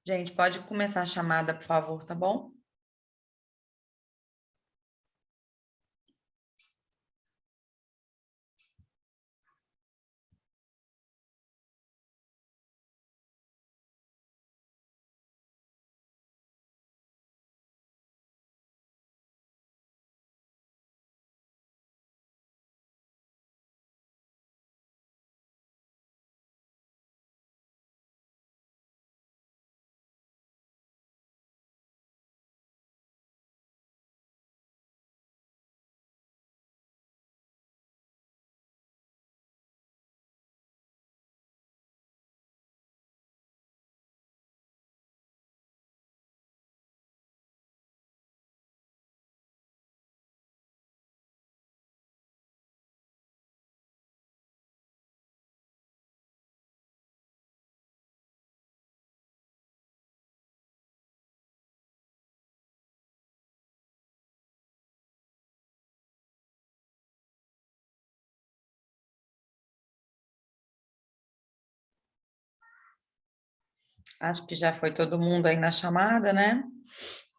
Gente, pode começar a chamada, por favor, tá bom? Acho que já foi todo mundo aí na chamada, né?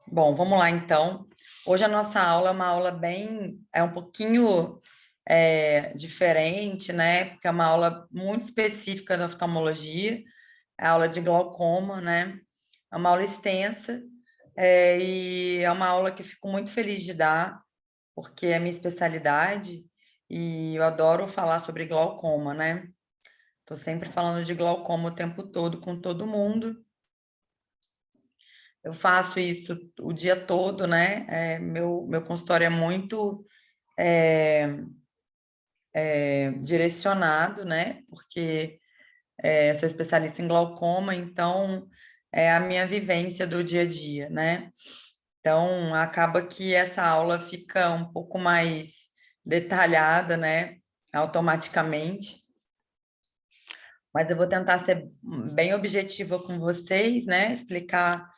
Bom, vamos lá então. Hoje a nossa aula é uma aula um pouquinho diferente, né? Porque é uma aula muito específica da oftalmologia, é a aula de glaucoma, né? É uma aula extensa, e é uma aula que eu fico muito feliz de dar, porque é a minha especialidade e eu adoro falar sobre glaucoma, né? Estou sempre falando de glaucoma o tempo todo com todo mundo. Eu faço isso o dia todo, né? Meu consultório é muito é, direcionado, né? Porque eu sou especialista em glaucoma, então é a minha vivência do dia a dia, né? Então acaba que essa aula fica um pouco mais detalhada, né? Automaticamente. Mas eu vou tentar ser bem objetiva com vocês, né? Explicar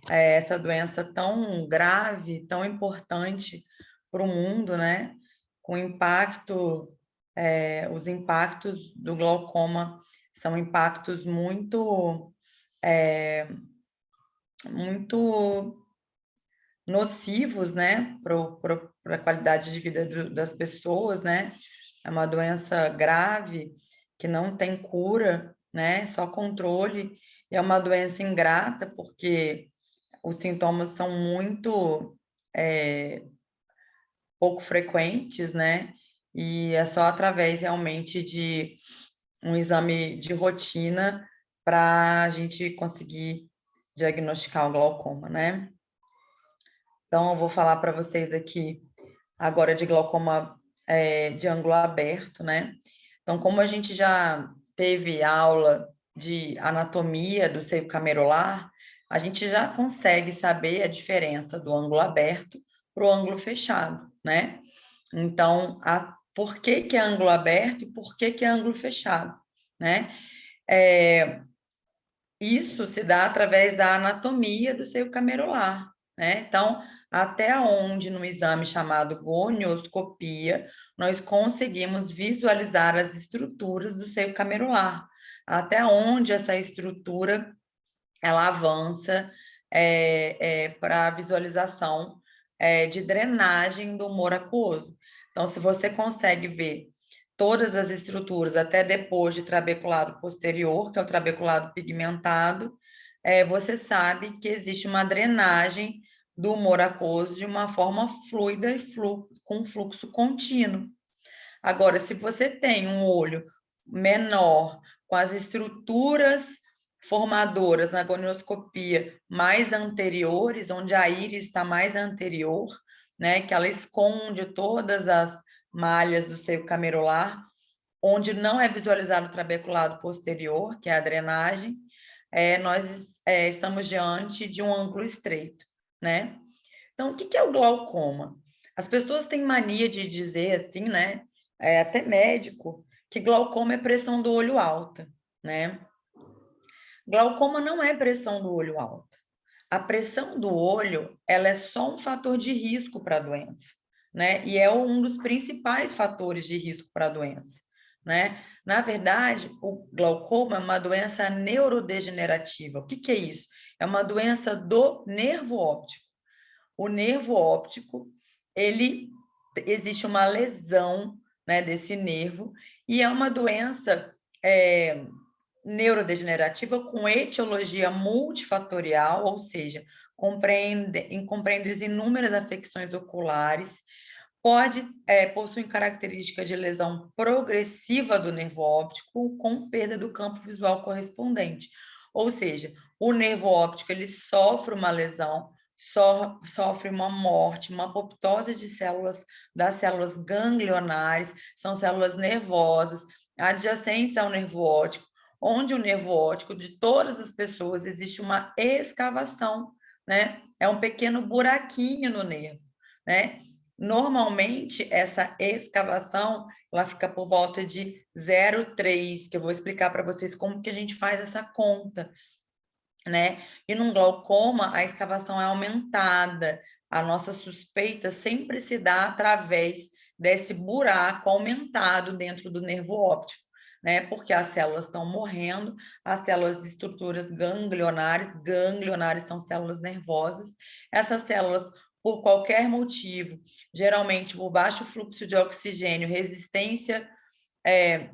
essa doença tão grave, tão importante para o mundo, né? Com impacto, os impactos do glaucoma são impactos muito nocivos, né? Para a qualidade de vida das pessoas, né? É uma doença grave que não tem cura, né? Só controle. E é uma doença ingrata, porque os sintomas são muito pouco frequentes, né? E é só através realmente de um exame de rotina para a gente conseguir diagnosticar o glaucoma, né? Então, eu vou falar para vocês aqui agora de glaucoma de ângulo aberto, né? Então, como a gente já teve aula de anatomia do seio camerular, a gente já consegue saber a diferença do ângulo aberto para o ângulo fechado, né? Então, por que que é ângulo aberto e por que que é ângulo fechado, né? Isso se dá através da anatomia do seio camerular, né? Então, até onde no exame chamado gonioscopia, nós conseguimos visualizar as estruturas do seio camerular, até onde essa estrutura ela avança para a visualização de drenagem do humor aquoso. Então, se você consegue ver todas as estruturas até depois de trabeculado posterior, que é o trabeculado pigmentado, você sabe que existe uma drenagem do humor aquoso de uma forma fluida e com fluxo contínuo. Agora, se você tem um olho menor, com as estruturas formadoras na gonioscopia mais anteriores, onde a íris está mais anterior, né, que ela esconde todas as malhas do seio camerular, onde não é visualizado o trabeculado posterior, que é a drenagem, nós estamos diante de um ângulo estreito, né? Então, o que é o glaucoma? As pessoas têm mania de dizer assim, né? Até médico, que glaucoma é pressão do olho alta, né? Glaucoma não é pressão do olho alta. A pressão do olho, ela é só um fator de risco para a doença, né? E é um dos principais fatores de risco para a doença, né? Na verdade, o glaucoma é uma doença neurodegenerativa. O que é isso? É uma doença do nervo óptico. O nervo óptico, existe uma lesão, né, desse nervo, e é uma doença neurodegenerativa com etiologia multifatorial, ou seja, compreende inúmeras afecções oculares, possui característica de lesão progressiva do nervo óptico com perda do campo visual correspondente. Ou seja, o nervo óptico ele sofre uma lesão, sofre uma morte, uma apoptose das células ganglionares, são células nervosas adjacentes ao nervo óptico, onde o nervo óptico de todas as pessoas existe uma escavação, né? É um pequeno buraquinho no nervo, né? Normalmente, essa escavação, ela fica por volta de 0,3, que eu vou explicar para vocês como que a gente faz essa conta, né? E num glaucoma, a escavação é aumentada. A nossa suspeita sempre se dá através desse buraco aumentado dentro do nervo óptico, né? Porque as células estão morrendo, as células de estruturas ganglionares são células nervosas. Essas células, por qualquer motivo, geralmente por baixo fluxo de oxigênio, resistência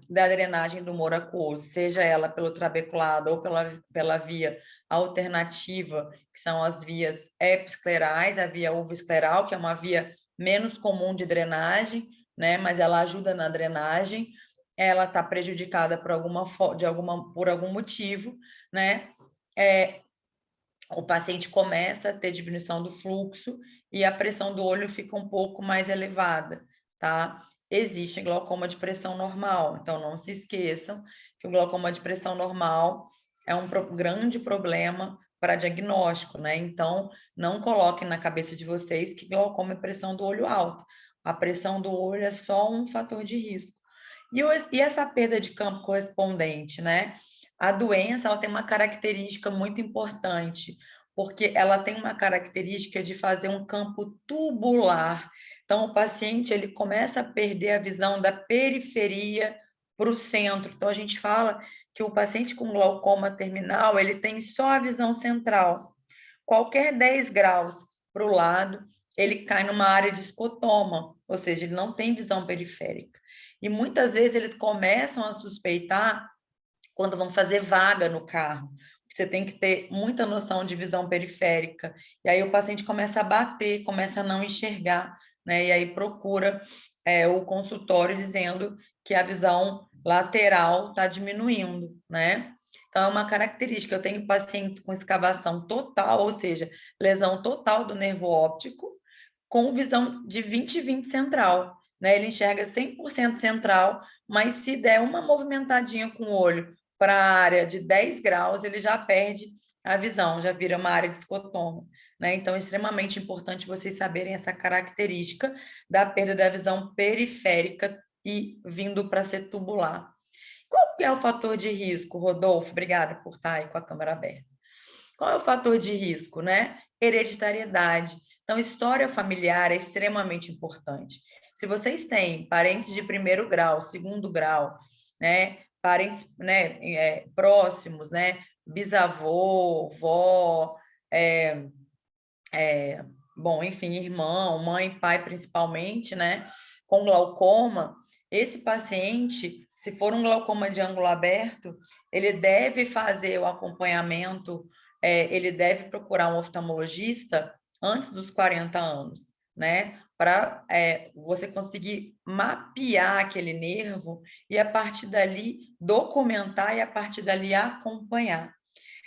da drenagem do humor aquoso, seja ela pelo trabeculado ou pela via alternativa, que são as vias episclerais, a via uvoescleral, que é uma via menos comum de drenagem, né, mas ela ajuda na drenagem, ela está prejudicada por algum motivo, né, o paciente começa a ter diminuição do fluxo e a pressão do olho fica um pouco mais elevada, tá? Existe glaucoma de pressão normal, então não se esqueçam que o glaucoma de pressão normal é um grande problema para diagnóstico, né? Então, não coloquem na cabeça de vocês que glaucoma é pressão do olho alta. A pressão do olho é só um fator de risco. E essa perda de campo correspondente, né? A doença ela tem uma característica muito importante, porque ela tem uma característica de fazer um campo tubular. Então, o paciente ele começa a perder a visão da periferia para o centro. Então, a gente fala que o paciente com glaucoma terminal ele tem só a visão central. Qualquer 10 graus para o lado, ele cai numa área de escotoma, ou seja, ele não tem visão periférica. E muitas vezes eles começam a suspeitar quando vão fazer vaga no carro. Você tem que ter muita noção de visão periférica. E aí o paciente começa a bater, começa a não enxergar, né? E aí procura o consultório dizendo que a visão lateral está diminuindo, né? Então, é uma característica. Eu tenho pacientes com escavação total, ou seja, lesão total do nervo óptico, com visão de 20/20 central, né? Ele enxerga 100% central, mas se der uma movimentadinha com o olho para a área de 10 graus, ele já perde a visão, já vira uma área de escotoma, né? Então, é extremamente importante vocês saberem essa característica da perda da visão periférica e vindo para ser tubular. Qual que é o fator de risco, Rodolfo? Obrigada por estar aí com a câmera aberta. Qual é o fator de risco, né? Hereditariedade. Então, história familiar é extremamente importante. Se vocês têm parentes de primeiro grau, segundo grau, né? Parentes, né, próximos, né? Bisavô, vó, bom, enfim, irmão, mãe, pai, principalmente, né? Com glaucoma, esse paciente, se for um glaucoma de ângulo aberto, ele deve fazer o acompanhamento, ele deve procurar um oftalmologista antes dos 40 anos, né? Para você conseguir mapear aquele nervo e, a partir dali, documentar e, a partir dali, acompanhar.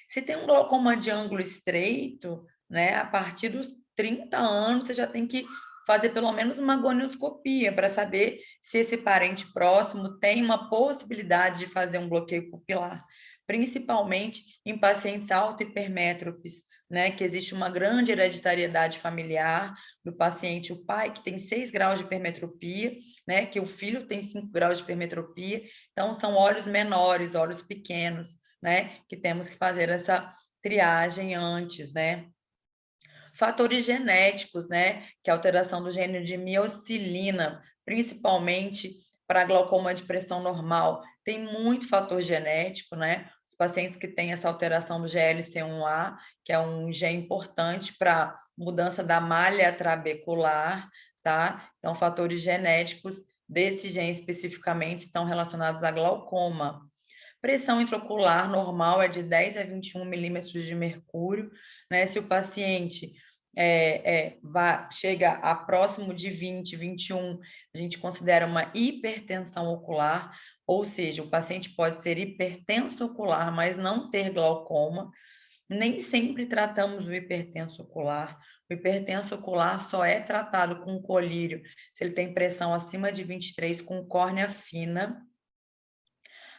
Se tem um glaucoma de ângulo estreito, né, a partir dos 30 anos, você já tem que fazer pelo menos uma gonioscopia para saber se esse parente próximo tem uma possibilidade de fazer um bloqueio pupilar, principalmente em pacientes auto-hipermétropes, né, que existe uma grande hereditariedade familiar do paciente, o pai que tem 6 graus de hipermetropia, né, que o filho tem 5 graus de hipermetropia, então são olhos menores, olhos pequenos, né, que temos que fazer essa triagem antes, né? Fatores genéticos, né, que é a alteração do gênio de miocilina, principalmente para glaucoma de pressão normal, tem muito fator genético, né? Os pacientes que têm essa alteração do GLC1A, que é um gene importante para mudança da malha trabecular, tá? Então, fatores genéticos desse gene especificamente estão relacionados a glaucoma. Pressão intraocular normal é de 10 a 21 milímetros de mercúrio, né? Se o paciente chega a próximo de 20, 21, a gente considera uma hipertensão ocular, ou seja, o paciente pode ser hipertenso ocular, mas não ter glaucoma. Nem sempre tratamos o hipertenso ocular. O hipertenso ocular só é tratado com colírio se ele tem pressão acima de 23 com córnea fina.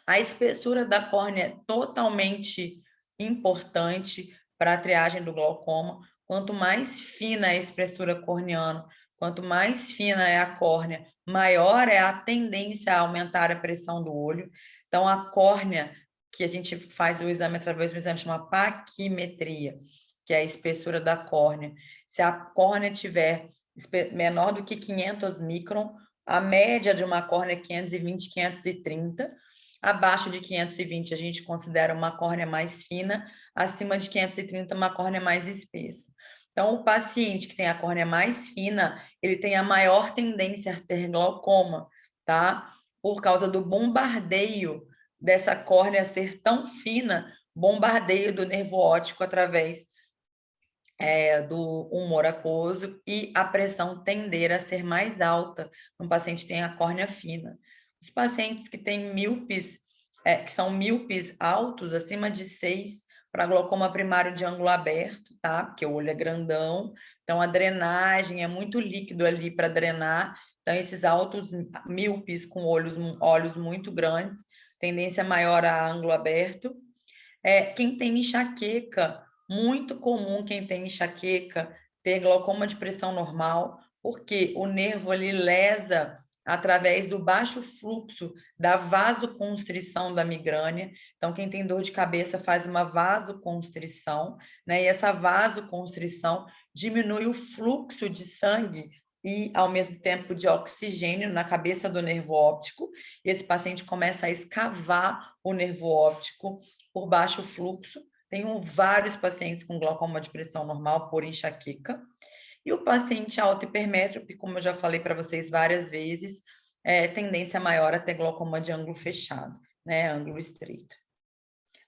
A espessura da córnea é totalmente importante para a triagem do glaucoma. Quanto mais fina é a espessura corneana, quanto mais fina é a córnea, maior é a tendência a aumentar a pressão do olho. Então, a córnea, que a gente faz o exame através do exame chama paquimetria, que é a espessura da córnea. Se a córnea tiver menor do que 500 micron, a média de uma córnea é 520, 530. Abaixo de 520, a gente considera uma córnea mais fina, acima de 530, uma córnea mais espessa. Então, o paciente que tem a córnea mais fina, ele tem a maior tendência a ter glaucoma, tá? Por causa do bombardeio dessa córnea ser tão fina, bombardeio do nervo óptico através do humor aquoso e a pressão tender a ser mais alta no paciente que tem a córnea fina. Os pacientes que têm míopes, que são míopes altos, acima de 6, para glaucoma primário de ângulo aberto, tá? Porque o olho é grandão, então a drenagem é muito líquido ali para drenar. Então, esses altos míopes com olhos muito grandes, tendência maior a ângulo aberto. Quem tem enxaqueca, muito comum quem tem enxaqueca ter glaucoma de pressão normal, porque o nervo ali lesa através do baixo fluxo da vasoconstrição da migrânia. Então, quem tem dor de cabeça faz uma vasoconstrição, né? E essa vasoconstrição diminui o fluxo de sangue e, ao mesmo tempo, de oxigênio na cabeça do nervo óptico. E esse paciente começa a escavar o nervo óptico por baixo fluxo. Tenho vários pacientes com glaucoma de pressão normal por enxaqueca. E o paciente auto-hipermétrope, como eu já falei para vocês várias vezes, tendência maior a ter glaucoma de ângulo fechado, né? Ângulo estreito.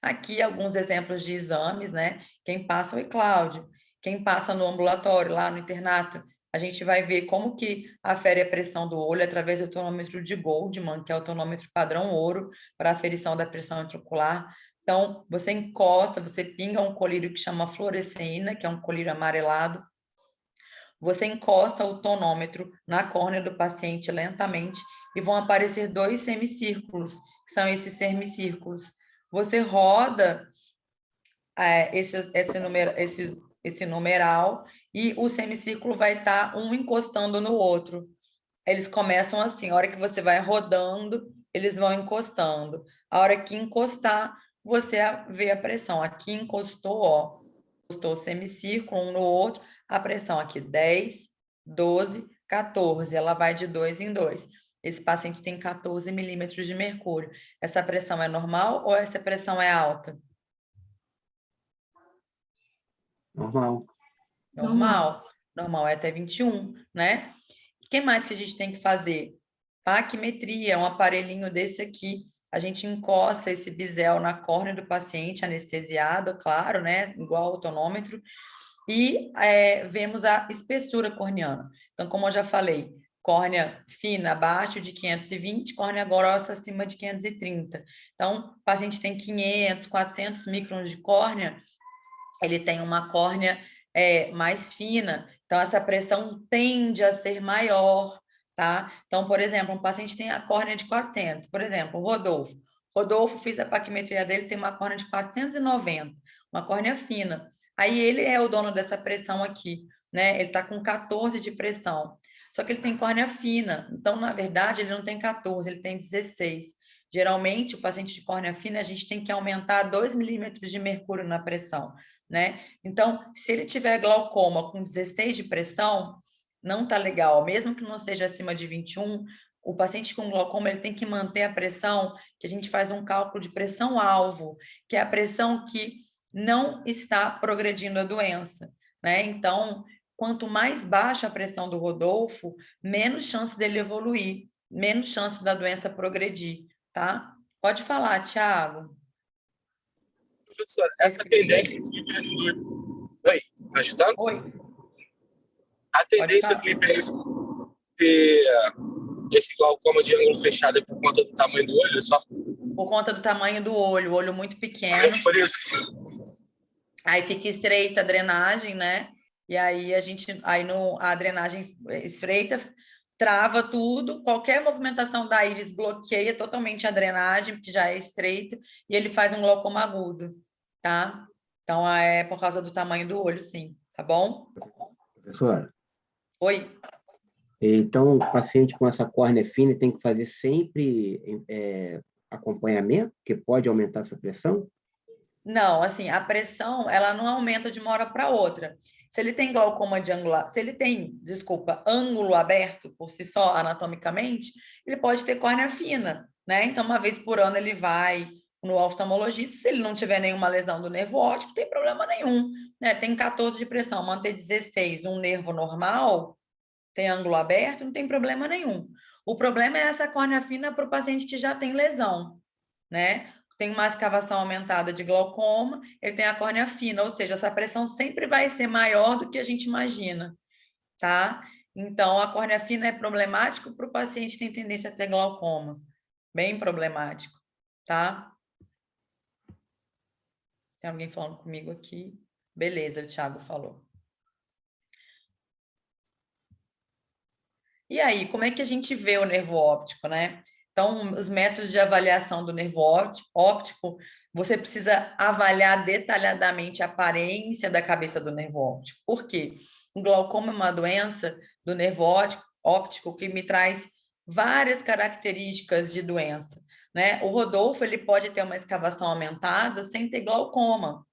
Aqui alguns exemplos de exames, né? Quem passa, oi Cláudio, quem passa no ambulatório, lá no internato, a gente vai ver como que afere a pressão do olho através do tonômetro de Goldman, que é o tonômetro padrão ouro para aferição da pressão intraocular. Então, você encosta, você pinga um colírio que chama fluoresceína, que é um colírio amarelado. Você encosta o tonômetro na córnea do paciente lentamente e vão aparecer 2 semicírculos, que são esses semicírculos. Você roda esse numeral e o semicírculo vai estar um encostando no outro. Eles começam assim, a hora que você vai rodando, eles vão encostando. A hora que encostar, você vê a pressão. Aqui encostou, ó, encostou o semicírculo um no outro, a pressão aqui 10, 12, 14, ela vai de 2 em 2. Esse paciente tem 14 milímetros de mercúrio. Essa pressão é normal ou essa pressão é alta? Normal. Normal. Normal é até 21, né? O que mais que a gente tem que fazer? Paquimetria, é um aparelhinho desse aqui. A gente encosta esse bisel na córnea do paciente, anestesiado, claro, né? Igual ao tonômetro. E vemos a espessura corneana. Então, como eu já falei, córnea fina abaixo de 520, córnea grossa acima de 530. Então, o paciente tem 500, 400 microns de córnea, ele tem uma córnea mais fina, então essa pressão tende a ser maior, tá? Então, por exemplo, um paciente tem a córnea de 400, por exemplo, o Rodolfo. Rodolfo, fiz a paquimetria dele, tem uma córnea de 490, uma córnea fina. Aí ele é o dono dessa pressão aqui, né? Ele tá com 14 de pressão. Só que ele tem córnea fina, então, na verdade, ele não tem 14, ele tem 16. Geralmente, o paciente de córnea fina, a gente tem que aumentar 2 milímetros de mercúrio na pressão, né? Então, se ele tiver glaucoma com 16 de pressão, não tá legal. Mesmo que não seja acima de 21, o paciente com glaucoma ele tem que manter a pressão, que a gente faz um cálculo de pressão-alvo, que é a pressão que não está progredindo a doença, né? Então, quanto mais baixa a pressão do Rodolfo, menos chance dele evoluir, menos chance da doença progredir, tá? Pode falar, Thiago. Professor, essa tendência do hipertúrgio... Oi, tá ajudando? Oi. A tendência do hipertúrgio ter esse glaucoma de ângulo fechado é por conta do tamanho do olho, só? Por conta do tamanho do olho, o olho muito pequeno. É por isso. Aí fica estreita a drenagem, né? E aí a drenagem estreita trava tudo, qualquer movimentação da íris bloqueia totalmente a drenagem, porque já é estreito, e ele faz um glaucoma agudo, tá? Então, é por causa do tamanho do olho, sim, tá bom? Professora, Oi? então o paciente com essa córnea fina tem que fazer sempre acompanhamento, que pode aumentar essa pressão? Não, assim, a pressão, ela não aumenta de uma hora para outra. Se ele tem glaucoma de angular, se ele tem, desculpa, ângulo aberto por si só, anatomicamente, ele pode ter córnea fina, né? Então, uma vez por ano ele vai no oftalmologista, se ele não tiver nenhuma lesão do nervo óptico, não tem problema nenhum, né? Tem 14 de pressão, manter 16 num nervo normal, tem ângulo aberto, não tem problema nenhum. O problema é essa córnea fina para o paciente que já tem lesão, né? Tem uma escavação aumentada de glaucoma, ele tem a córnea fina, ou seja, essa pressão sempre vai ser maior do que a gente imagina, tá? Então, a córnea fina é problemático para o paciente que tem tendência a ter glaucoma, bem problemático, tá? Tem alguém falando comigo aqui? Beleza, o Thiago falou. E aí, como é que a gente vê o nervo óptico, né? Então, os métodos de avaliação do nervo óptico, você precisa avaliar detalhadamente a aparência da cabeça do nervo óptico. Por quê? O glaucoma é uma doença do nervo óptico que me traz várias características de doença, né? O Rodolfo, ele pode ter uma escavação aumentada sem ter glaucoma.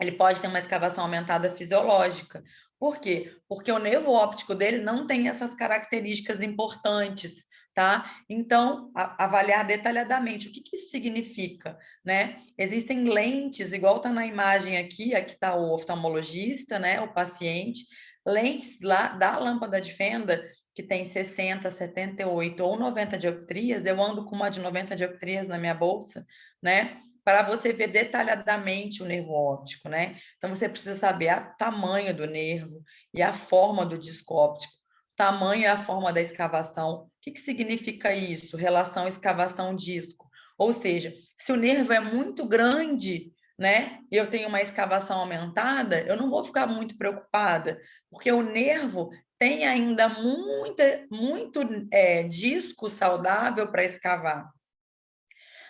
Ele pode ter uma escavação aumentada fisiológica. Por quê? Porque o nervo óptico dele não tem essas características importantes, tá? Então, avaliar detalhadamente o que isso significa, né? Existem lentes, igual está na imagem aqui está o oftalmologista, né? O paciente, lentes lá da lâmpada de fenda, que tem 60, 78 ou 90 dioptrias, eu ando com uma de 90 dioptrias na minha bolsa, né? Para você ver detalhadamente o nervo óptico, né? Então, você precisa saber o tamanho do nervo e a forma do disco óptico, tamanho e a forma da escavação. O que significa isso? Relação escavação-disco. Ou seja, se o nervo é muito grande, né, e eu tenho uma escavação aumentada, eu não vou ficar muito preocupada, porque o nervo tem ainda muito disco saudável para escavar.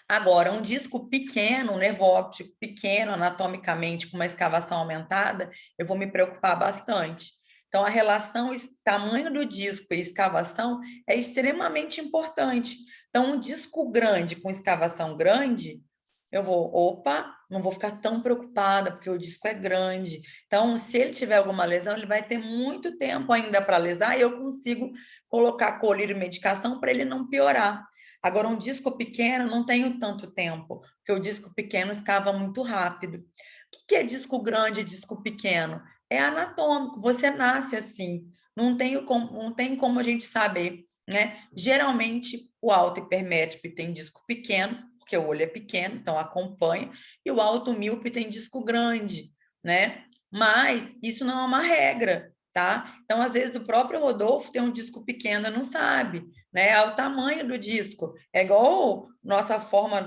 Agora, um disco pequeno, um nervo óptico pequeno, anatomicamente, com uma escavação aumentada, eu vou me preocupar bastante. Então, a relação tamanho do disco e escavação é extremamente importante. Então, um disco grande com escavação grande, eu vou, não vou ficar tão preocupada, porque o disco é grande. Então, se ele tiver alguma lesão, ele vai ter muito tempo ainda para lesar e eu consigo colocar colírio e medicação para ele não piorar. Agora, um disco pequeno, não tenho tanto tempo, porque o disco pequeno escava muito rápido. O que é disco grande e disco pequeno? É anatômico, você nasce assim, não tem como a gente saber, né? Geralmente, o alto hipermétrope tem disco pequeno, porque o olho é pequeno, então acompanha, e o alto míope tem disco grande, né? Mas isso não é uma regra, tá? Então, às vezes, o próprio Rodolfo tem um disco pequeno e não sabe, né? É o tamanho do disco. É igual nossa forma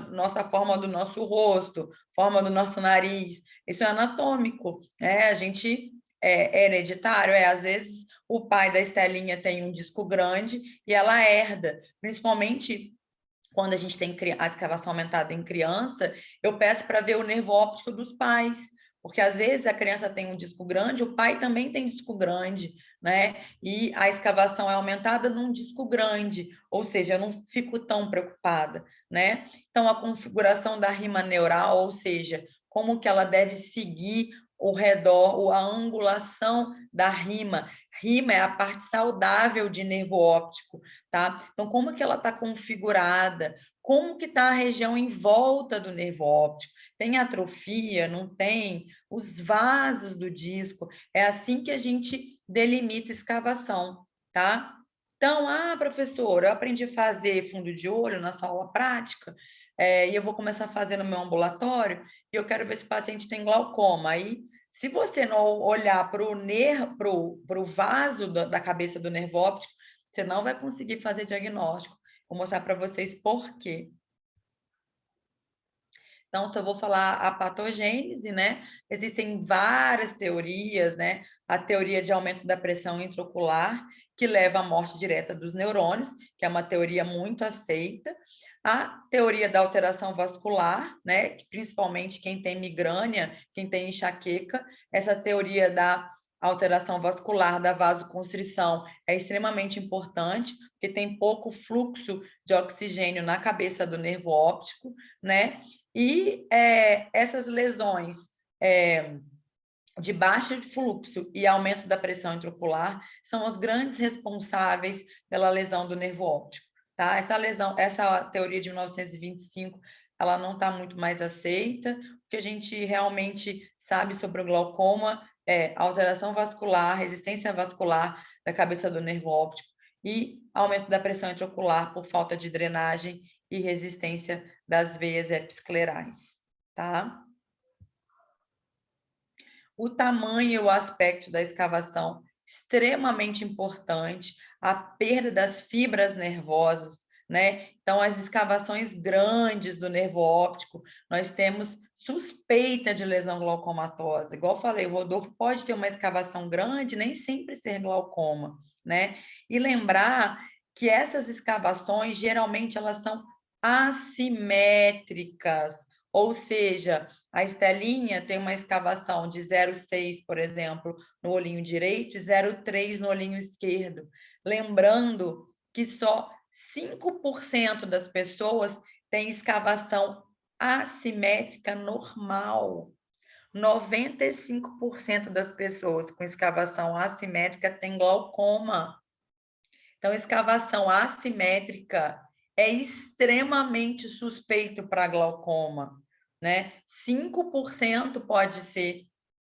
do nosso rosto, forma do nosso nariz. Isso é anatômico, né? A gente é hereditário, às vezes o pai da Estelinha tem um disco grande e ela herda, principalmente quando a gente tem a escavação aumentada em criança, eu peço para ver o nervo óptico dos pais, porque às vezes a criança tem um disco grande, o pai também tem disco grande, né? E a escavação é aumentada num disco grande, ou seja, eu não fico tão preocupada, né? Então, a configuração da rima neural, ou seja, como que ela deve seguir o redor, a angulação da rima. Rima é a parte saudável de nervo óptico, tá? Então, como que ela está configurada? Como que está a região em volta do nervo óptico? Tem atrofia? Não tem? Os vasos do disco. É assim que a gente delimita escavação, tá? Então, professora, eu aprendi a fazer fundo de olho na sua aula prática, e eu vou começar a fazer no meu ambulatório, e eu quero ver se o paciente tem glaucoma. Aí, se você não olhar para o vaso da cabeça do nervo óptico, você não vai conseguir fazer diagnóstico. Vou mostrar para vocês por quê. Então, só vou falar a patogênese, né? Existem várias teorias, né? A teoria de aumento da pressão intraocular, que leva à morte direta dos neurônios, que é uma teoria muito aceita. A teoria da alteração vascular, né? Que principalmente quem tem migrânia, quem tem enxaqueca, essa teoria da alteração vascular, da vasoconstrição, é extremamente importante, porque tem pouco fluxo de oxigênio na cabeça do nervo óptico, né? E essas lesões de baixo fluxo e aumento da pressão intraocular são os grandes responsáveis pela lesão do nervo óptico, tá? Essa teoria de 1925, ela não está muito mais aceita. O que a gente realmente sabe sobre o glaucoma é alteração vascular, resistência vascular da cabeça do nervo óptico e aumento da pressão intraocular por falta de drenagem e resistência das veias episclerais, tá? O tamanho e o aspecto da escavação, extremamente importante, a perda das fibras nervosas, né? Então, as escavações grandes do nervo óptico, nós temos suspeita de lesão glaucomatosa. Igual eu falei, o Rodolfo pode ter uma escavação grande, nem sempre ser glaucoma, né? E lembrar que essas escavações, geralmente, elas são assimétricas, ou seja, a Estelinha tem uma escavação de 0,6, por exemplo, no olhinho direito e 0,3 no olhinho esquerdo. Lembrando que só 5% das pessoas têm escavação assimétrica normal. 95% das pessoas com escavação assimétrica têm glaucoma. Então, escavação assimétrica é extremamente suspeito para glaucoma, né? 5% pode ser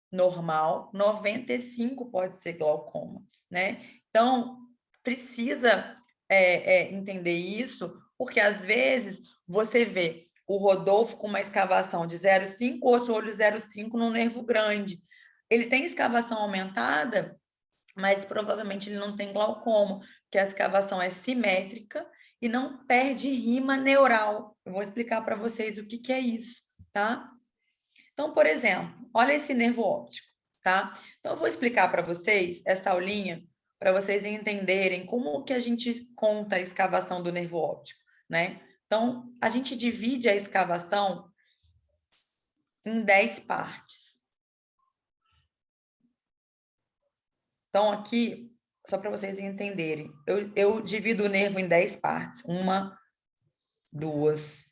normal, 95% pode ser glaucoma, né? Então, precisa entender isso, porque às vezes você vê o Rodolfo com uma escavação de 0,5, outro olho 0,5 no nervo grande. Ele tem escavação aumentada, mas provavelmente ele não tem glaucoma, porque a escavação é simétrica e não perde rima neural. Eu vou explicar para vocês o que é isso, tá? Então, por exemplo, olha esse nervo óptico, tá? Então, eu vou explicar para vocês essa aulinha, para vocês entenderem como que a gente conta a escavação do nervo óptico, né? Então, a gente divide a escavação em 10 partes. Então, aqui, só para vocês entenderem, eu divido o nervo em 10 partes. 1, 2,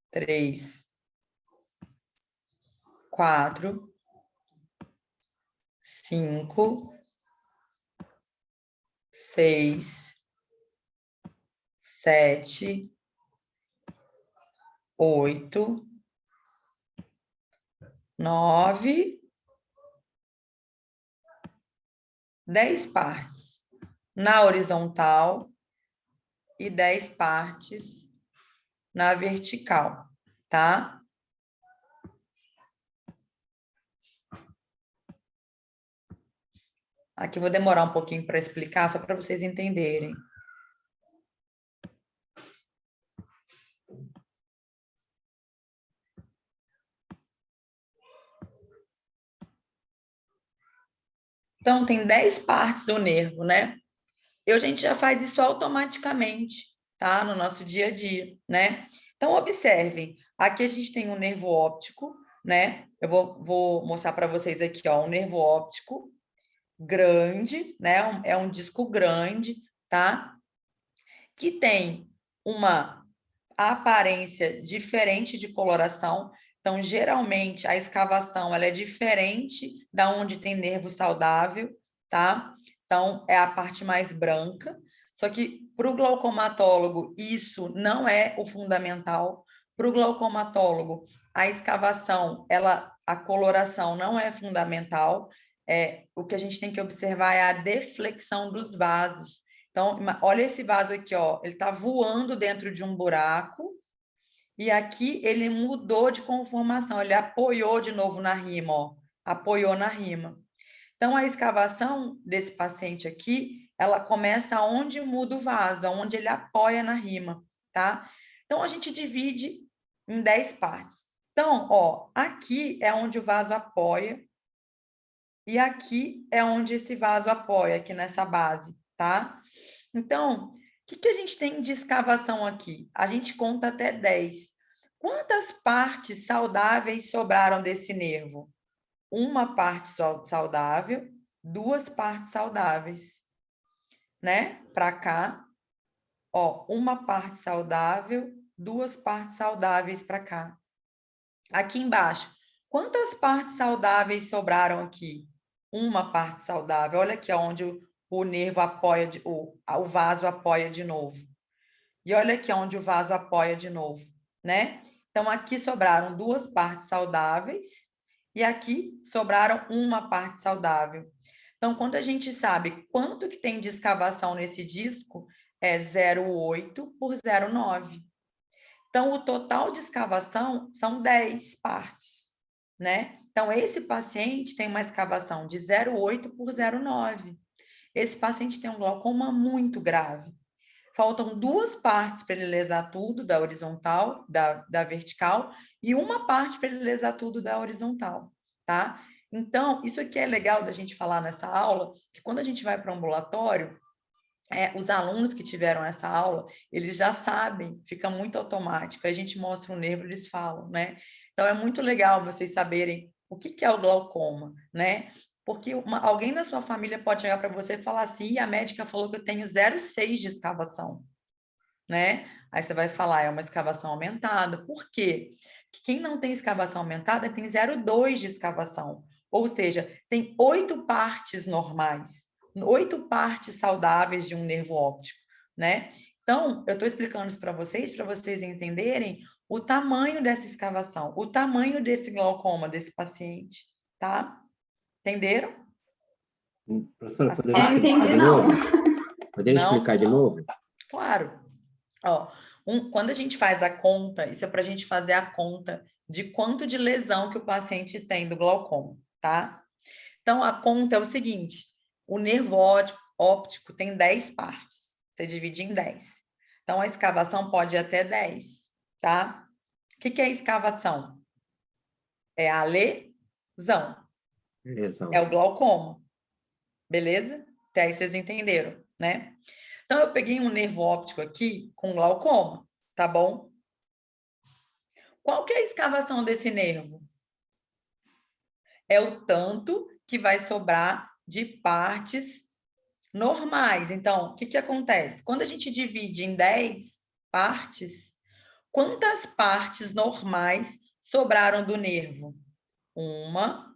3, 4, 5, 6, 7, 8, 9, 10 partes na horizontal e 10 partes na vertical, tá? Aqui eu vou demorar um pouquinho para explicar, só para vocês entenderem. Então, tem 10 partes o nervo, né? A gente já faz isso automaticamente, tá? No nosso dia a dia, né? Então, observem. Aqui a gente tem um nervo óptico, né? Eu vou mostrar para vocês aqui, ó, um nervo óptico grande, né? É um disco grande, tá? Que tem uma aparência diferente de coloração. Então, geralmente, a escavação ela é diferente da onde tem nervo saudável, tá? Então, é a parte mais branca. Só que, para o glaucomatólogo, isso não é o fundamental. Para o glaucomatólogo, a escavação, a coloração não é fundamental. O que a gente tem que observar é a deflexão dos vasos. Então, olha esse vaso aqui, ó. Ele está voando dentro de um buraco. E aqui ele mudou de conformação, ele apoiou de novo na rima, ó, apoiou na rima. Então, a escavação desse paciente aqui, ela começa onde muda o vaso, onde ele apoia na rima, tá? Então, a gente divide em 10 partes. Então, ó, aqui é onde o vaso apoia, e aqui é onde esse vaso apoia, aqui nessa base, tá? Então, o que a gente tem de escavação aqui? A gente conta até 10. Quantas partes saudáveis sobraram desse nervo? Uma parte saudável, 2 partes saudáveis, né? Para cá, ó, uma parte saudável, 2 partes saudáveis para cá. Aqui embaixo, quantas partes saudáveis sobraram aqui? Uma parte saudável. Olha aqui onde o nervo apoia, o vaso apoia de novo. E olha aqui onde o vaso apoia de novo, né? Então, aqui sobraram 2 partes saudáveis e aqui sobraram uma parte saudável. Então, quando a gente sabe quanto que tem de escavação nesse disco, é 0,8 por 0,9. Então, o total de escavação são 10 partes, né? Então, esse paciente tem uma escavação de 0,8 por 0,9. Esse paciente tem um glaucoma muito grave. Faltam 2 partes para ele lesar tudo da horizontal, da vertical, e uma parte para ele lesar tudo da horizontal, tá? Então, isso aqui é legal da gente falar nessa aula, que quando a gente vai para o ambulatório, os alunos que tiveram essa aula, eles já sabem, fica muito automático. A gente mostra o nervo, eles falam, né? Então, é muito legal vocês saberem o que é o glaucoma, né? Porque alguém da sua família pode chegar para você e falar assim, a médica falou que eu tenho 0,6 de escavação, né? Aí você vai falar, é uma escavação aumentada. Por quê? Porque quem não tem escavação aumentada tem 0,2 de escavação. Ou seja, tem 8 partes normais. 8 partes saudáveis de um nervo óptico, né? Então, eu estou explicando isso para vocês entenderem o tamanho dessa escavação, o tamanho desse glaucoma desse paciente, tá? Entenderam? Professora, Eu não entendi, não. Poderia explicar de novo? Claro. Ó, quando a gente faz a conta, isso é para a gente fazer a conta de quanto de lesão que o paciente tem do glaucoma, tá? Então, a conta é o seguinte, o nervo óptico tem 10 partes, você divide em 10. Então, a escavação pode ir até 10, tá? O que é escavação? É a lesão. Lesão. É o glaucoma. Beleza? Até aí vocês entenderam, né? Então, eu peguei um nervo óptico aqui com glaucoma, tá bom? Qual que é a escavação desse nervo? É o tanto que vai sobrar de partes normais. Então, o que acontece? Quando a gente divide em 10 partes, quantas partes normais sobraram do nervo? 1,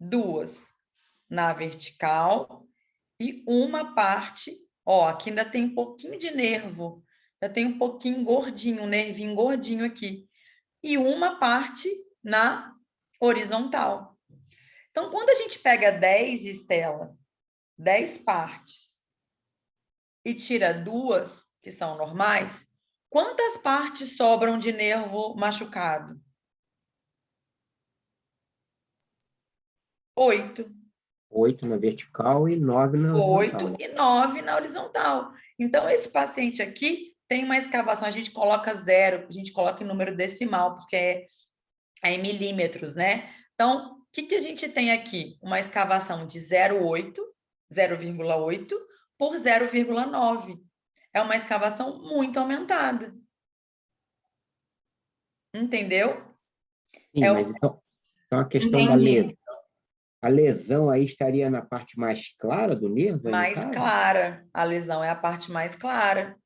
2 na vertical e uma parte, ó, aqui ainda tem um pouquinho de nervo, ainda tem um pouquinho gordinho, um nervinho gordinho aqui. E uma parte na horizontal. Então, quando a gente pega 10, Estela, 10 partes, e tira 2, que são normais, quantas partes sobram de nervo machucado? 8. 8 na vertical e 9 na horizontal. 8 e 9 na horizontal. Então, esse paciente aqui tem uma escavação, a gente coloca 0, a gente coloca em número decimal, porque é em milímetros, né? Então, o que a gente tem aqui? Uma escavação de 0,8 por 0,9. É uma escavação muito aumentada. Entendeu? Sim, mas então a questão da lesão. A lesão aí estaria na parte mais clara do nervo? Mais clara. A lesão é a parte mais clara.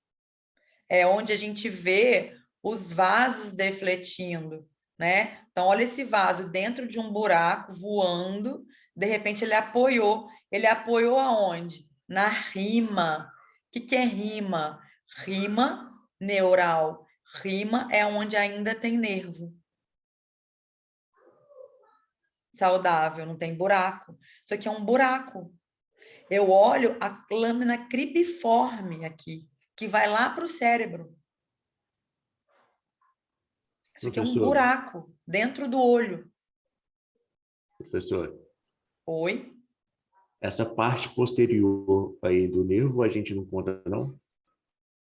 É onde a gente vê os vasos defletindo, né? Então, olha esse vaso dentro de um buraco, voando, de repente ele apoiou. Ele apoiou aonde? Na rima. O que é rima? Rima neural. Rima é onde ainda tem nervo. Saudável, não tem buraco. Isso aqui é um buraco. Eu olho a lâmina cribiforme aqui, que vai lá para o cérebro. Isso aqui é um buraco dentro do olho. Professor, Oi? essa parte posterior aí do nervo a gente não conta, não?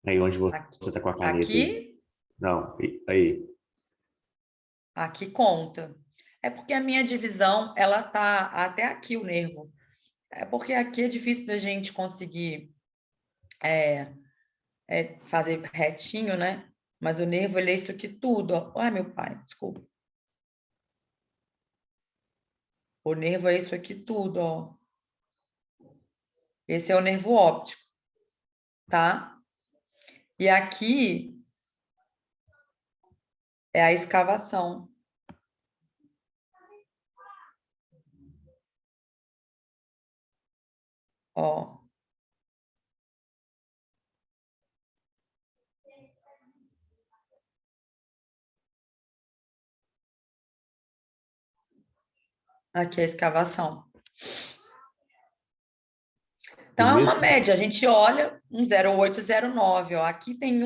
Aí onde você está com a caneta. Aqui? Aí. Não, aí. Aqui conta. É porque a minha divisão, ela tá até aqui o nervo. É porque aqui é difícil da gente conseguir fazer retinho, né? Mas o nervo, ele é isso aqui tudo, ó. Ai, meu pai, desculpa. O nervo é isso aqui tudo, ó. Esse é o nervo óptico, tá? E aqui é a escavação. Ó. Aqui é a escavação. Então, é uma média. A gente olha um 0,8, 0,9. Ó. Aqui tem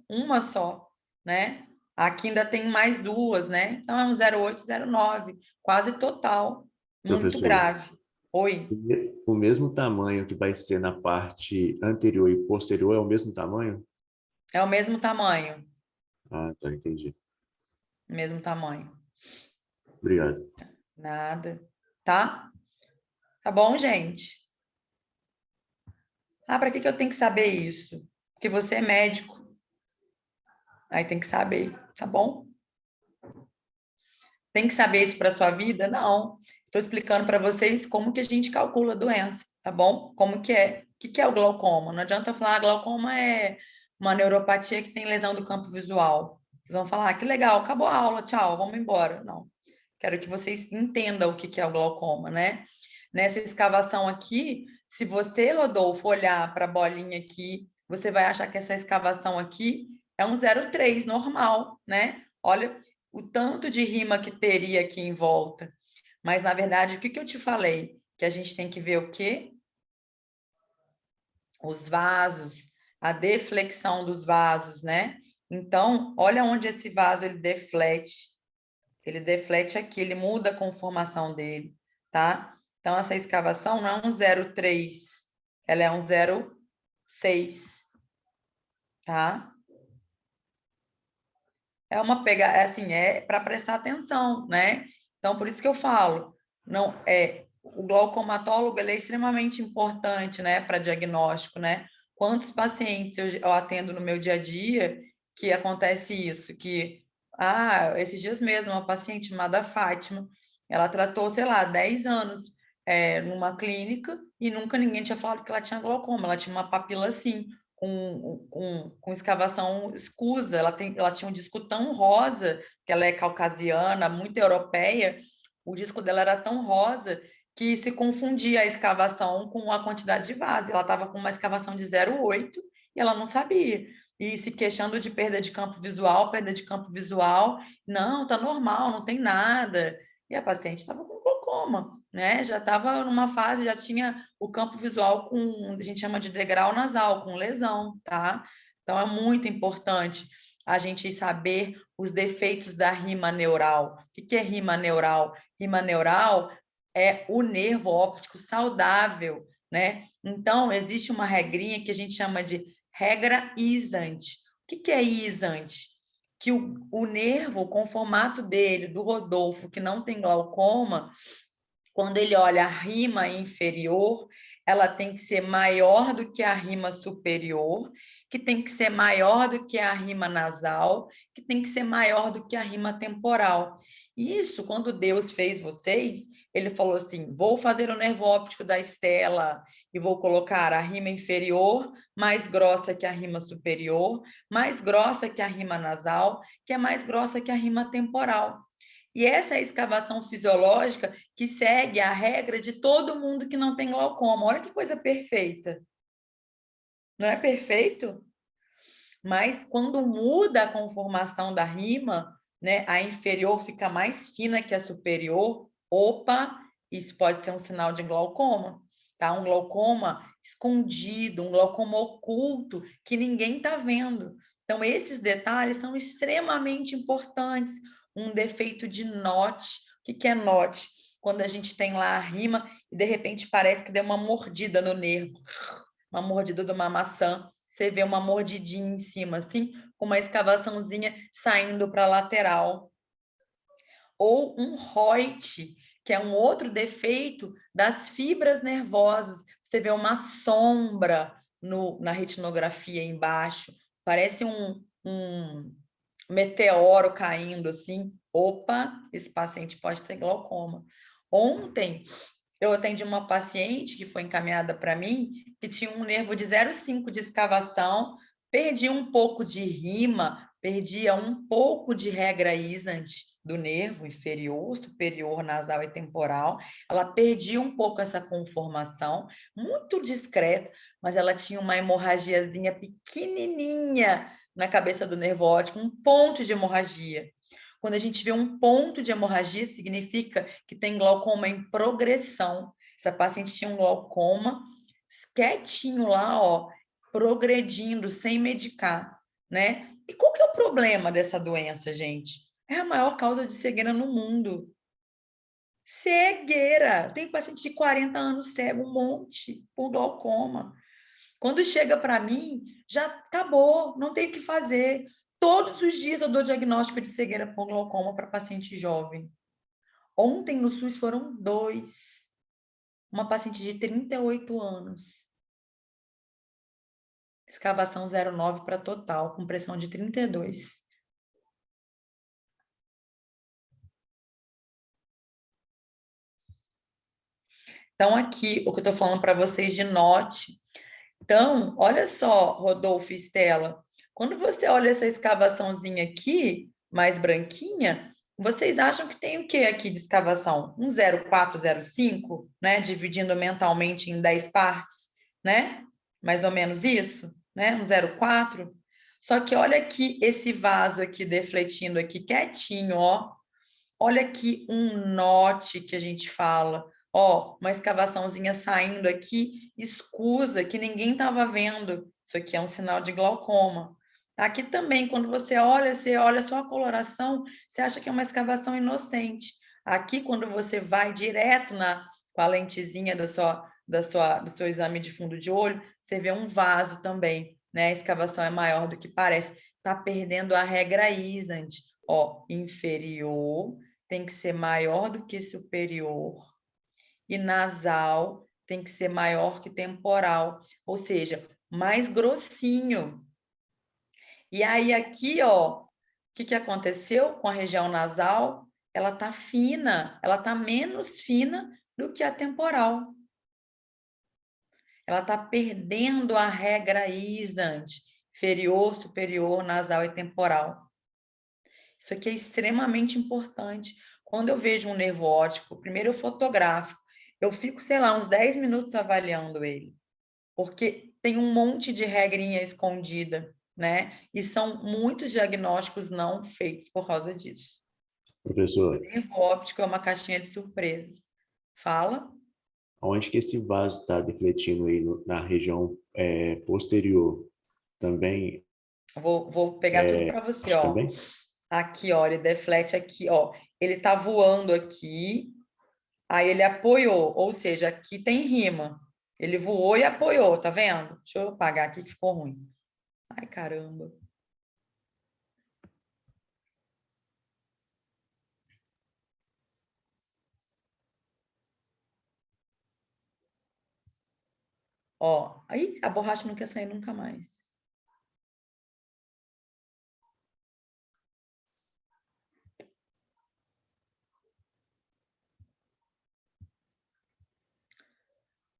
uma só, né? Aqui ainda tem mais duas, né? Então, é um 0,8, 0,9. Quase total. Muito Professor, grave. Oi? O mesmo tamanho que vai ser na parte anterior e posterior é o mesmo tamanho? É o mesmo tamanho. Ah, tá, entendi. Mesmo tamanho. Obrigado. Nada. Tá? Tá bom, gente? Ah, para que eu tenho que saber isso? Porque você é médico. Aí tem que saber, tá bom? Tem que saber isso para sua vida? Não. Estou explicando para vocês como que a gente calcula a doença, tá bom? Como que é? O que é o glaucoma? Não adianta eu falar, glaucoma é uma neuropatia que tem lesão do campo visual. Vocês vão falar, que legal, acabou a aula, tchau, vamos embora. Não. Quero que vocês entendam o que é o glaucoma, né? Nessa escavação aqui, se você, Rodolfo, olhar para a bolinha aqui, você vai achar que essa escavação aqui é um 0,3 normal, né? Olha o tanto de rima que teria aqui em volta. Mas, na verdade, o que eu te falei? Que a gente tem que ver o quê? Os vasos, a deflexão dos vasos, né? Então, olha onde esse vaso ele deflete. Ele deflete aqui, ele muda a conformação dele, tá? Então, essa escavação não é um 0,3, ela é um 0,6, tá? É uma pegada, assim, é para prestar atenção, né? Então, por isso que eu falo, não o glaucomatólogo ele é extremamente importante, né, para diagnóstico, né? Quantos pacientes eu atendo no meu dia a dia que acontece isso, que esses dias mesmo uma paciente chamada Fátima, ela tratou, sei lá, 10 anos numa clínica e nunca ninguém tinha falado que ela tinha glaucoma, ela tinha uma papila assim, com escavação escusa, ela tinha um disco tão rosa, que ela é caucasiana, muito europeia, o disco dela era tão rosa que se confundia a escavação com a quantidade de vaso. Ela estava com uma escavação de 0,8 e ela não sabia. E se queixando de perda de campo visual, não, tá normal, não tem nada. E a paciente estava com glaucoma, né? Já estava numa fase, já tinha o campo visual com, a gente chama de degrau nasal, com lesão, tá? Então é muito importante a gente saber os defeitos da rima neural. O que é rima neural? Rima neural é o nervo óptico saudável, né? Então existe uma regrinha que a gente chama de regra isante. O que é isante? Que o nervo, com o formato dele, do Rodolfo, que não tem glaucoma, Quando ele olha a rima inferior, ela tem que ser maior do que a rima superior, que tem que ser maior do que a rima nasal, que tem que ser maior do que a rima temporal. Isso, quando Deus fez vocês, ele falou assim: vou fazer o nervo óptico da Estela e vou colocar a rima inferior mais grossa que a rima superior, mais grossa que a rima nasal, que é mais grossa que a rima temporal. E essa é a escavação fisiológica que segue a regra de todo mundo que não tem glaucoma. Olha que coisa perfeita. Não é perfeito? Mas quando muda a conformação da rima, né, a inferior fica mais fina que a superior, opa, isso pode ser um sinal de glaucoma, tá? Um glaucoma escondido, um glaucoma oculto que ninguém está vendo. Então, esses detalhes são extremamente importantes. Um defeito de note. O que é note? Quando a gente tem lá a rima e de repente parece que deu uma mordida no nervo, uma mordida de uma maçã. Você vê uma mordidinha em cima, assim, com uma escavaçãozinha saindo para a lateral. Ou um Reut, que é um outro defeito das fibras nervosas. Você vê uma sombra na retinografia embaixo, parece um meteoro caindo assim. Opa, esse paciente pode ter glaucoma. Ontem, eu atendi uma paciente que foi encaminhada para mim, que tinha um nervo de 0,5 de escavação, perdia um pouco de rima, perdia um pouco de regra Isant do nervo inferior, superior, nasal e temporal. Ela perdia um pouco essa conformação, muito discreta, mas ela tinha uma hemorragiazinha pequenininha na cabeça do nervo óptico, um ponto de hemorragia. Quando a gente vê um ponto de hemorragia, significa que tem glaucoma em progressão. Essa paciente tinha um glaucoma quietinho lá, ó, progredindo, sem medicar, né? E qual que é o problema dessa doença, gente? É a maior causa de cegueira no mundo. Cegueira! Tem paciente de 40 anos cego, um monte, por glaucoma. Quando chega para mim, já acabou, não tem o que fazer. Todos os dias eu dou diagnóstico de cegueira por glaucoma para paciente jovem. Ontem no SUS foram 2. Uma paciente de 38 anos. Escavação 0,9 para total, com pressão de 32. Então, aqui, o que eu estou falando para vocês de note. Então, olha só, Rodolfo e Estela, quando você olha essa escavaçãozinha aqui, mais branquinha, vocês acham que tem o que aqui de escavação? Um 0,4, 0,5, né? Dividindo mentalmente em 10 partes, né? Mais ou menos isso, né? Um 0,4. Só que olha aqui esse vaso aqui defletindo aqui quietinho, ó. Olha aqui um note que a gente fala. Ó, uma escavaçãozinha saindo aqui, escusa, que ninguém estava vendo. Isso aqui é um sinal de glaucoma. Aqui também, quando você olha só a coloração, você acha que é uma escavação inocente. Aqui, quando você vai direto com a lentezinha do seu exame de fundo de olho, você vê um vaso também, né? A escavação é maior do que parece. Está perdendo a regra Isant. Ó, inferior tem que ser maior do que superior e nasal tem que ser maior que temporal, ou seja, mais grossinho. E aí aqui, ó, o que aconteceu com a região nasal? Ela tá fina, ela tá menos fina do que a temporal. Ela tá perdendo a regra Isant, inferior, superior, nasal e temporal. Isso aqui é extremamente importante. Quando eu vejo um nervo óptico, primeiro eu fotografo. Eu fico, sei lá, uns 10 minutos avaliando ele. Porque tem um monte de regrinha escondida, né? E são muitos diagnósticos não feitos por causa disso. Professor, O nervo óptico é uma caixinha de surpresas. Fala. onde que esse vaso está defletindo aí na região posterior? Também Vou pegar tudo para você, ó. também? Aqui, ó, ele deflete aqui, ó. Ele tá voando aqui, aí ele apoiou, ou seja, aqui tem rima. Ele voou e apoiou, tá vendo? Deixa eu apagar aqui que ficou ruim. Ai, caramba. Ó, aí a borracha não quer sair nunca mais.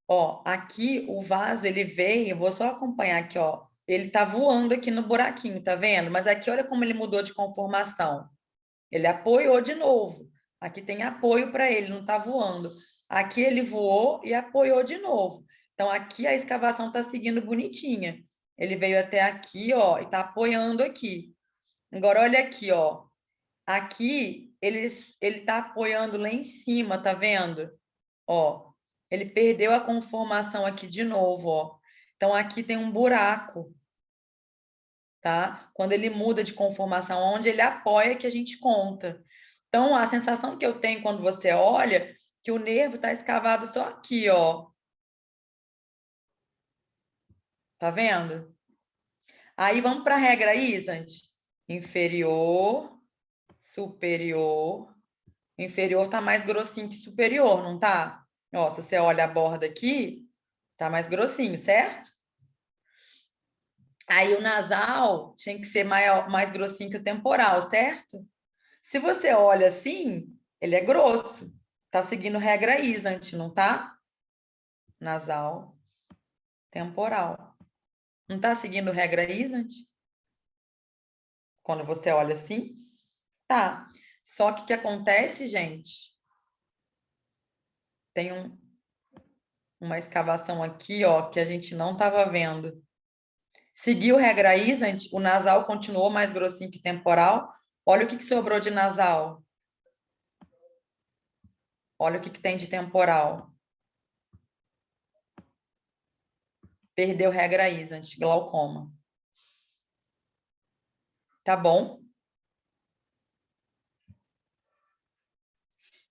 Ó, aqui o vaso, ele veio, vou só acompanhar aqui, ó. Ele tá voando aqui no buraquinho, tá vendo? Mas aqui, olha como ele mudou de conformação. Ele apoiou de novo. Aqui tem apoio para ele, não tá voando. Aqui ele voou e apoiou de novo. Então, aqui a escavação tá seguindo bonitinha. Ele veio até aqui, ó, e tá apoiando aqui. Agora, olha aqui, ó. Aqui, ele tá apoiando lá em cima, tá vendo? Ó, ele perdeu a conformação aqui de novo, ó. Então, aqui tem um buraco, tá? Quando ele muda de conformação, onde ele apoia que a gente conta. Então, a sensação que eu tenho quando você olha, que o nervo está escavado só aqui, ó. Tá vendo? Aí, vamos para a regra Isant. Inferior, superior. Inferior tá mais grossinho que superior, não tá? Ó, se você olha a borda aqui, tá mais grossinho, certo? Aí o nasal tinha que ser mais grossinho que o temporal, certo? Se você olha assim, ele é grosso. Tá seguindo regra Isant, não tá? Nasal, temporal. Não tá seguindo regra Isant? Quando você olha assim? Tá. Só que o que acontece, gente? Tem uma escavação aqui, ó, que a gente não estava vendo. Seguiu regra Isant, o nasal continuou mais grossinho que temporal. Olha o que sobrou de nasal. Olha o que tem de temporal. Perdeu regra Isant, glaucoma. Tá bom?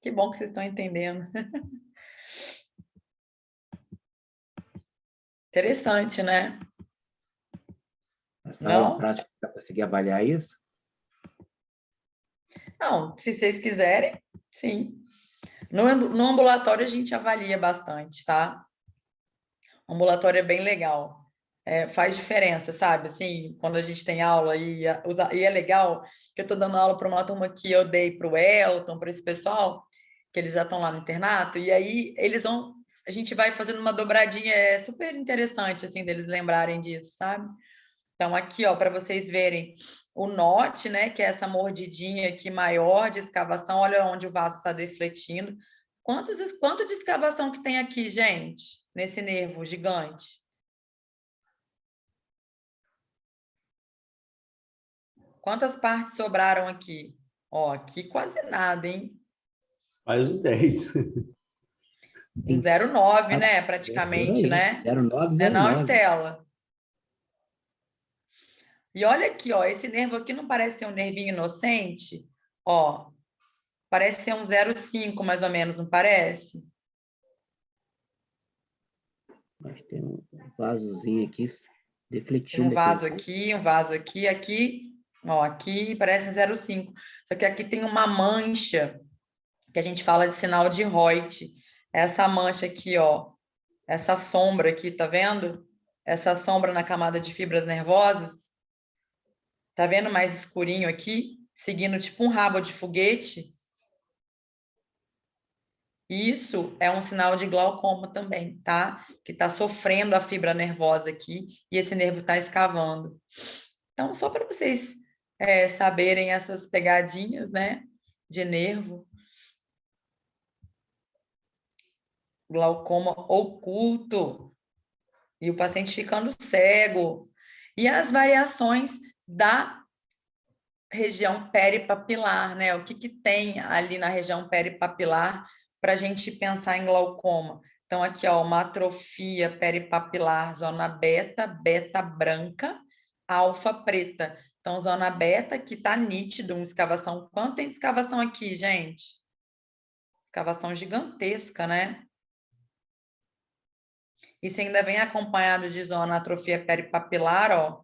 Que bom que vocês estão entendendo. Interessante, né? Essa aula Não? prática para conseguir avaliar isso? Não, se vocês quiserem, sim. No ambulatório a gente avalia bastante, tá? O ambulatório é bem legal. Faz diferença, sabe? Assim, quando a gente tem aula e é legal que eu estou dando aula para uma turma que eu dei para o Elton, para esse pessoal, que eles já estão lá no internato, e aí a gente vai fazendo uma dobradinha, é super interessante, assim, deles lembrarem disso, sabe? Então, aqui, ó, para vocês verem o note, né, que é essa mordidinha aqui maior de escavação, olha onde o vaso está defletindo. Quanto de escavação que tem aqui, gente, nesse nervo gigante? Quantas partes sobraram aqui? Ó, aqui quase nada, hein? Faz o 10. Um 0,9, né, Por praticamente, aí, né? 09, Não é não, 09. Estela? E olha aqui, ó, esse nervo aqui não parece ser um nervinho inocente? Ó, parece ser um 0,5 mais ou menos, não parece? Mas tem um vasozinho aqui Tem defletindo um aqui. vaso aqui, aqui, ó, aqui parece 0,5. Só que aqui tem uma mancha, que a gente fala de sinal de Reut. Essa mancha aqui, ó, essa sombra aqui, tá vendo? Essa sombra na camada de fibras nervosas. Tá vendo mais escurinho aqui? Seguindo tipo um rabo de foguete. Isso é um sinal de glaucoma também, tá? Que está sofrendo a fibra nervosa aqui e esse nervo está escavando. Então, só para vocês saberem essas pegadinhas, né? De nervo. Glaucoma oculto. E o paciente ficando cego. E as variações da região peripapilar, né? O que tem ali na região peripapilar para a gente pensar em glaucoma? Então, aqui, ó, uma atrofia peripapilar, zona beta, beta branca, alfa preta. Então, zona beta, que está nítido, uma escavação. Quanto tem de escavação aqui, gente? Escavação gigantesca, né? Isso ainda vem acompanhado de zona atrofia peripapilar, ó.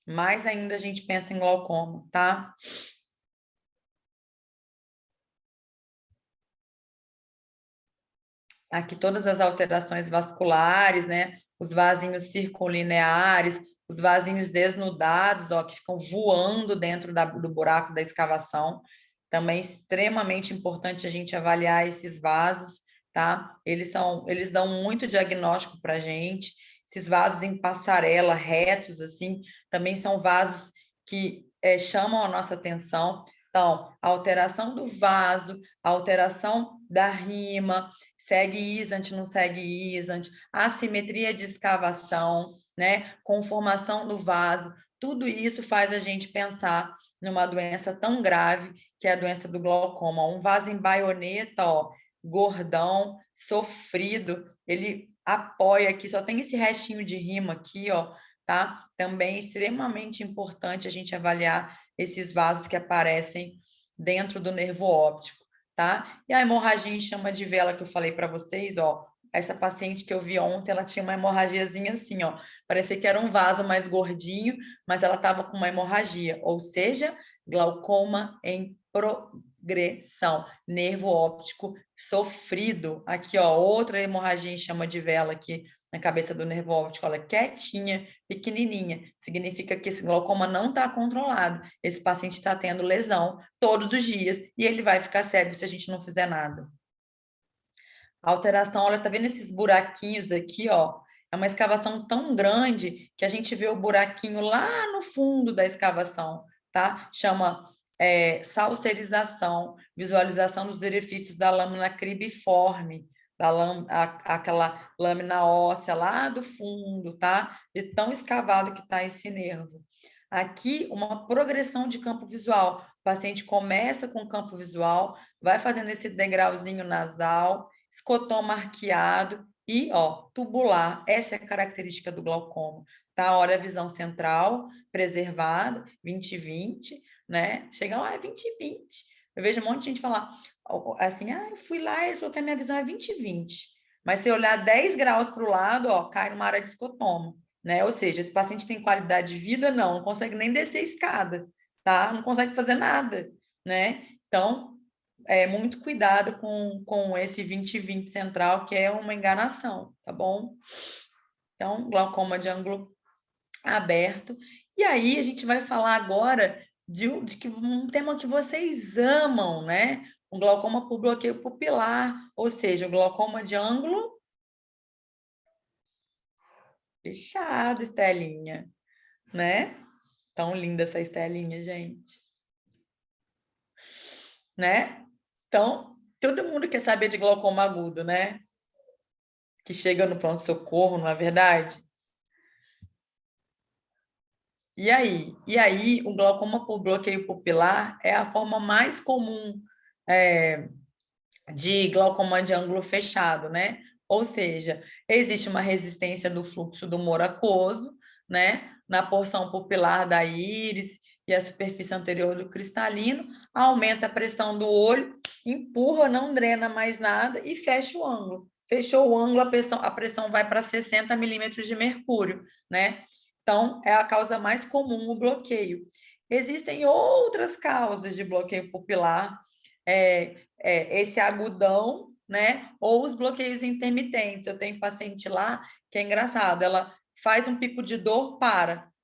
Mais ainda a gente pensa em glaucoma, tá? Aqui todas as alterações vasculares, né? os vasinhos circunlineares, os vasinhos desnudados, ó, que ficam voando dentro do buraco da escavação. Também é extremamente importante a gente avaliar esses vasos, tá? Eles dão muito diagnóstico para a gente. Esses vasos em passarela, retos, assim, também são vasos que chamam a nossa atenção. Então, a alteração do vaso, a alteração da rima, segue isant, não segue isant, assimetria de escavação, né? Conformação do vaso, tudo isso faz a gente pensar numa doença tão grave que é a doença do glaucoma. Um vaso em baioneta, ó, gordão, sofrido, ele apoia aqui, só tem esse restinho de rima aqui, ó, tá? Também é extremamente importante a gente avaliar esses vasos que aparecem dentro do nervo óptico, tá? E a hemorragia em chama de vela que eu falei para vocês, ó, essa paciente que eu vi ontem, ela tinha uma hemorragiazinha assim, ó, parecia que era um vaso mais gordinho, mas ela estava com uma hemorragia, ou seja, glaucoma em progressão, nervo óptico sofrido. Aqui, ó, outra hemorragia em chama de vela aqui na cabeça do nervo óptico, olha, quietinha, pequenininha. Significa que esse glaucoma não está controlado. Esse paciente está tendo lesão todos os dias e ele vai ficar cego se a gente não fizer nada. A alteração, olha, tá vendo esses buraquinhos aqui, ó? É uma escavação tão grande que a gente vê o buraquinho lá no fundo da escavação, tá? Chama salserização, visualização dos orifícios da lâmina cribiforme, aquela lâmina óssea lá do fundo, tá? De tão escavado que está esse nervo. Aqui, uma progressão de campo visual. O paciente começa com campo visual, vai fazendo esse degrauzinho nasal, escotoma arqueado e, ó, tubular. Essa é a característica do glaucoma, tá? Olha a visão central preservada, 20/20, né? Chega lá, é 20/20. Eu vejo um monte de gente falar assim, eu fui lá e ele falou que a minha visão é 20/20. Mas se eu olhar 10 graus para o lado, ó, cai numa área de escotoma, né? Ou seja, esse paciente tem qualidade de vida? Não consegue nem descer a escada, tá? Não consegue fazer nada, né? Então, muito cuidado com esse 20/20 central, que é uma enganação, tá bom? Então, glaucoma de ângulo aberto. E aí, a gente vai falar agora de um tema que vocês amam, né? Um glaucoma por bloqueio pupilar, ou seja, o glaucoma de ângulo fechado, Estelinha, né? Tão linda essa Estelinha, gente. Né? Então, todo mundo quer saber de glaucoma agudo, né? Que chega no pronto-socorro, não é verdade? E aí? E aí, o glaucoma por bloqueio pupilar é a forma mais comum de glaucoma de ângulo fechado, né? Ou seja, existe uma resistência do fluxo do humor aquoso, né? Na porção pupilar da íris e a superfície anterior do cristalino, aumenta a pressão do olho, empurra, não drena mais nada e fecha o ângulo. Fechou o ângulo, a pressão vai para 60 milímetros de mercúrio, né? Então, é a causa mais comum o bloqueio. Existem outras causas de bloqueio pupilar, esse agudão, né? Ou os bloqueios intermitentes. Eu tenho paciente lá que é engraçado, ela faz um pico de dor,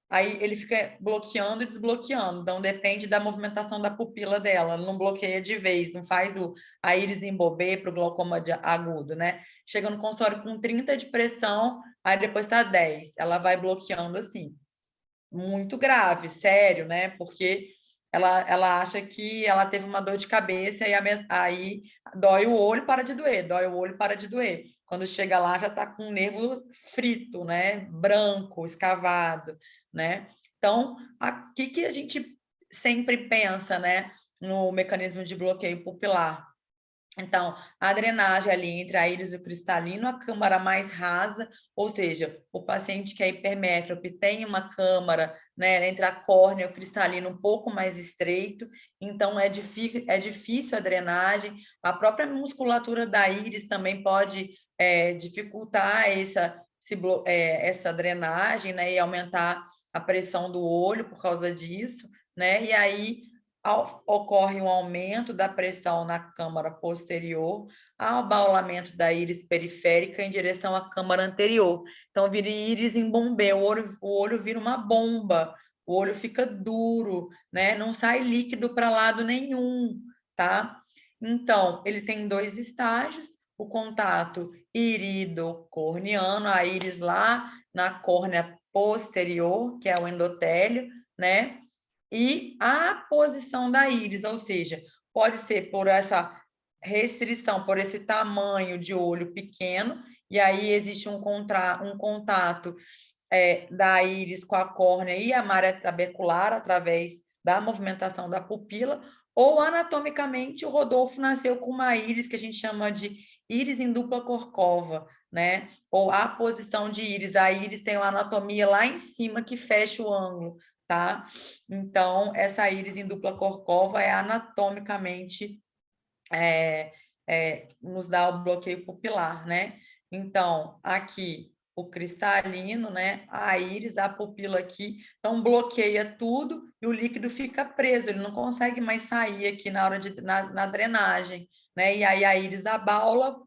aí ele fica bloqueando e desbloqueando, então depende da movimentação da pupila dela, não bloqueia de vez, não faz a íris embobê para o glaucoma agudo, né? Chega no consultório com 30 de pressão, aí depois está 10, ela vai bloqueando assim. Muito grave, sério, né? Porque ela acha que ela teve uma dor de cabeça e aí dói o olho, para de doer, dói o olho, para de doer. Quando chega lá, já está com o nervo frito, né? Branco, escavado, né? Então, aqui que a gente sempre pensa, né? No mecanismo de bloqueio pupilar. Então, a drenagem ali entre a íris e o cristalino, a câmara mais rasa, ou seja, o paciente que é hipermétrope tem uma câmara, né, entre a córnea e o cristalino um pouco mais estreito, então é difícil a drenagem. A própria musculatura da íris também pode dificultar essa drenagem, né, e aumentar a pressão do olho por causa disso, né, e aí ocorre um aumento da pressão na câmara posterior, abaulamento da íris periférica em direção à câmara anterior. Então, vira íris em bombeio, o olho vira uma bomba, o olho fica duro, né? Não sai líquido para lado nenhum, tá? Então, ele tem 2 estágios, o contato iridocorneano, a íris lá na córnea posterior, que é o endotélio, né? E a posição da íris, ou seja, pode ser por essa restrição, por esse tamanho de olho pequeno, e aí existe um contato da íris com a córnea e a malha trabecular através da movimentação da pupila, ou anatomicamente o Rodolfo nasceu com uma íris que a gente chama de íris em dupla corcova, né? Ou a posição de íris. A íris tem uma anatomia lá em cima que fecha o ângulo, tá? Então, essa íris em dupla corcova é anatomicamente nos dá o bloqueio pupilar, né? Então, aqui o cristalino, né? A íris, a pupila aqui, então bloqueia tudo e o líquido fica preso, ele não consegue mais sair aqui na hora na drenagem, né? E aí a íris abaula,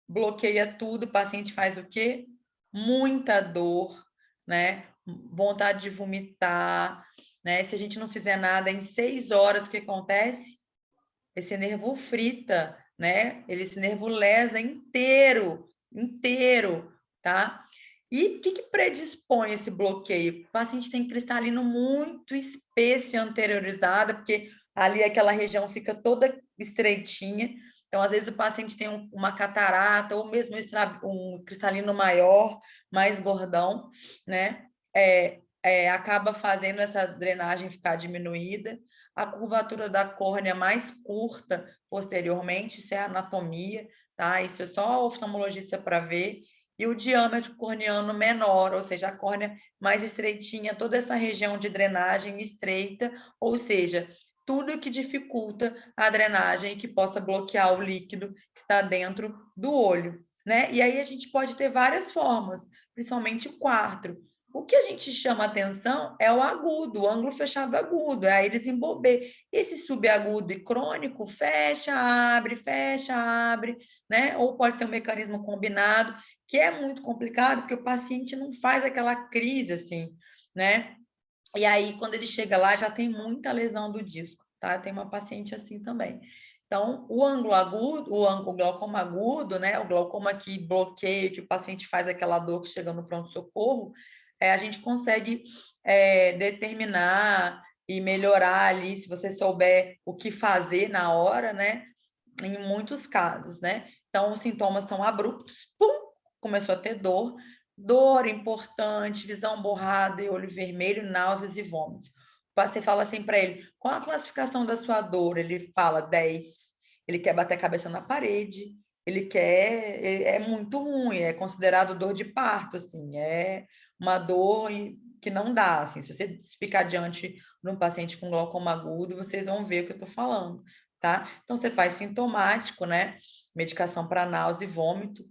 bloqueia tudo, o paciente faz o quê? Muita dor, né? Vontade de vomitar, né? Se a gente não fizer nada em 6 horas, o que acontece? Esse nervo frita, né? Esse nervo lesa inteiro, tá? E o que predispõe esse bloqueio? O paciente tem cristalino muito espesso e anteriorizado, porque ali aquela região fica toda estreitinha. Então, às vezes, o paciente tem uma catarata ou mesmo um cristalino maior, mais gordão, né? Acaba fazendo essa drenagem ficar diminuída. A curvatura da córnea mais curta posteriormente, isso é anatomia, tá? Isso é só o oftalmologista para ver. E o diâmetro corneano menor, ou seja, a córnea mais estreitinha, toda essa região de drenagem estreita, ou seja, tudo que dificulta a drenagem e que possa bloquear o líquido que está dentro do olho, né? E aí a gente pode ter várias formas, principalmente 4. O que a gente chama atenção é o agudo, o ângulo fechado agudo, é a íris em bobê. Esse subagudo e crônico, fecha, abre, né? Ou pode ser um mecanismo combinado, que é muito complicado, porque o paciente não faz aquela crise assim, né? E aí, quando ele chega lá, já tem muita lesão do disco, tá? Tem uma paciente assim também. Então, o ângulo agudo, o glaucoma agudo, né? O glaucoma que bloqueia, que o paciente faz aquela dor que chega no pronto-socorro, a gente consegue determinar e melhorar ali, se você souber o que fazer na hora, né? Em muitos casos, né? Então, os sintomas são abruptos, pum, começou a ter dor importante, visão borrada e olho vermelho, náuseas e vômitos. Você fala assim para ele, qual a classificação da sua dor? Ele fala 10, ele quer bater a cabeça na parede, é muito ruim, é considerado dor de parto, assim, é uma dor que não dá, assim, se você ficar diante de um paciente com glaucoma agudo, vocês vão ver o que eu estou falando, tá? Então, você faz sintomático, né? Medicação para náusea e vômito,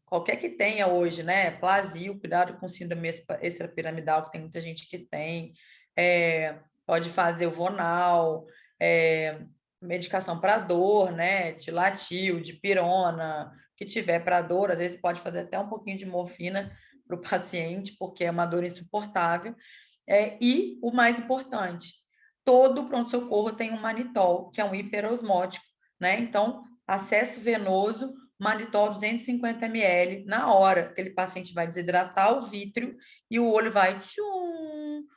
qualquer que tenha hoje, né? Plasio, cuidado com síndrome extrapiramidal, que tem muita gente que tem, pode fazer o Vonal, medicação para dor, né? Tilatil, dipirona, que tiver para dor, às vezes pode fazer até um pouquinho de morfina para o paciente, porque é uma dor insuportável. E o mais importante, todo pronto-socorro tem um manitol, que é um hiperosmótico, né? Então, acesso venoso, manitol 250 ml na hora, aquele paciente vai desidratar o vítreo e o olho vai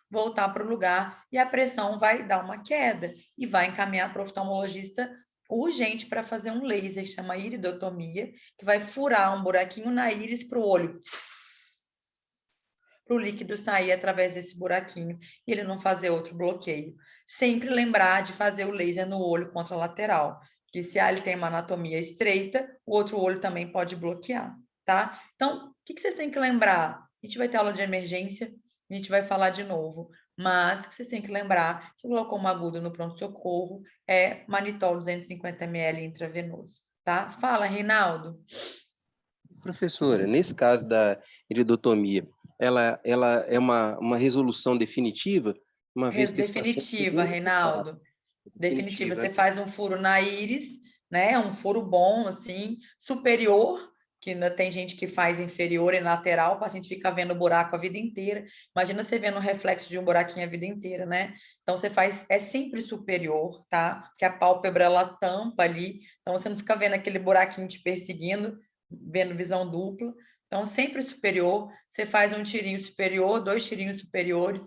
voltar para o lugar e a pressão vai dar uma queda e vai encaminhar para o oftalmologista urgente para fazer um laser, que chama iridotomia, que vai furar um buraquinho na íris para o olho, para o líquido sair através desse buraquinho e ele não fazer outro bloqueio. Sempre lembrar de fazer o laser no olho contralateral, que se ele tem uma anatomia estreita, o outro olho também pode bloquear, tá? Então, o que vocês têm que lembrar? A gente vai ter aula de emergência, a gente vai falar de novo, mas vocês têm que lembrar que o glaucoma agudo no pronto-socorro é manitol 250 ml intravenoso, tá? Fala, Reinaldo. Professora, nesse caso da iridotomia, ela é uma resolução definitiva, uma vez que esse paciente... Definitiva, Reinaldo. Definitiva. Você faz um furo na íris, né? Um furo bom, assim, superior, que ainda tem gente que faz inferior e lateral, o paciente fica vendo o buraco a vida inteira. Imagina você vendo o reflexo de um buraquinho a vida inteira, né? Então, você faz, é sempre superior, tá? Porque a pálpebra, ela tampa ali, então você não fica vendo aquele buraquinho te perseguindo, vendo visão dupla. Então, sempre superior, você faz um tirinho superior, 2 tirinhos superiores,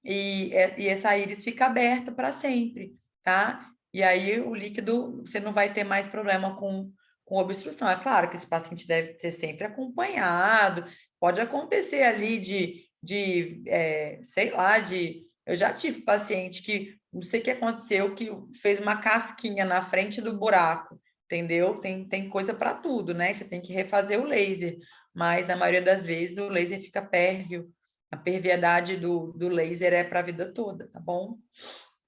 e essa íris fica aberta para sempre, tá? E aí o líquido, você não vai ter mais problema com obstrução. É claro que esse paciente deve ser sempre acompanhado, pode acontecer ali sei lá, eu já tive paciente que, não sei o que aconteceu, que fez uma casquinha na frente do buraco, entendeu? Tem coisa para tudo, né? Você tem que refazer o laser, mas na maioria das vezes o laser fica pérvio, a perviedade do laser é para a vida toda, tá bom?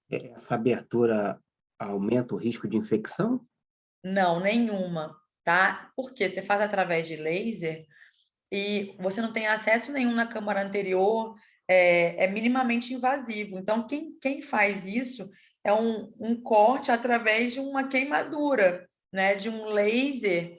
Essa abertura aumenta o risco de infecção? Não, nenhuma, tá? Porque você faz através de laser e você não tem acesso nenhum na câmara anterior, é minimamente invasivo. Então, quem faz isso é um corte através de uma queimadura, né? De um laser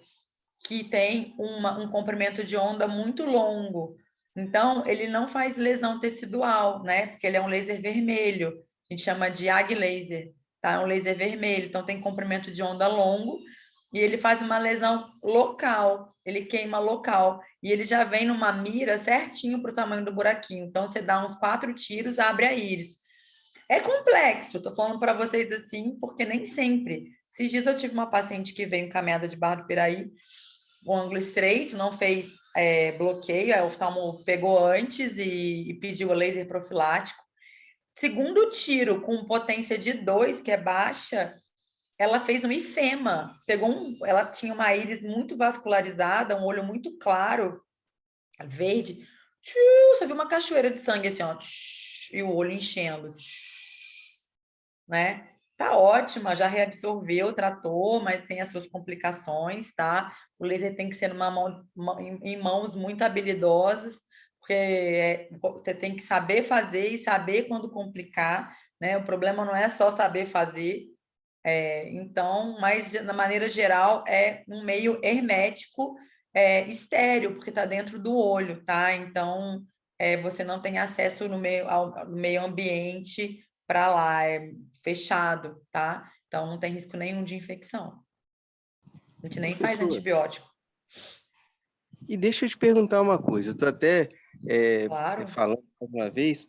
que tem um comprimento de onda muito longo. Então, ele não faz lesão tecidual, né? Porque ele é um laser vermelho, a gente chama de AG laser, tá? É um laser vermelho, então tem comprimento de onda longo e ele faz uma lesão local, ele queima local e ele já vem numa mira certinho para o tamanho do buraquinho. Então, você dá uns 4 tiros, abre a íris. É complexo, tô falando para vocês assim, porque nem sempre. Esses dias eu tive uma paciente que veio encaminhada de Barra do Piraí, o ângulo estreito, não fez bloqueio, a oftalmo pegou antes e pediu o laser profilático. Segundo tiro, com potência de 2, que é baixa, ela fez um ifema, ela tinha uma íris muito vascularizada, um olho muito claro, verde, você viu uma cachoeira de sangue assim, ó, e o olho enchendo, né? Tá ótima, já reabsorveu, tratou, mas sem as suas complicações, tá? O laser tem que ser em mãos muito habilidosas, porque você tem que saber fazer e saber quando complicar, né? O problema não é só saber fazer, então, mas na maneira geral é um meio hermético, estéril, porque está dentro do olho, tá? Então, você não tem acesso no meio ambiente para lá, é fechado, tá? Então, não tem risco nenhum de infecção. A gente nem faz antibiótico. E deixa eu te perguntar uma coisa, eu estou até Claro. falando uma vez,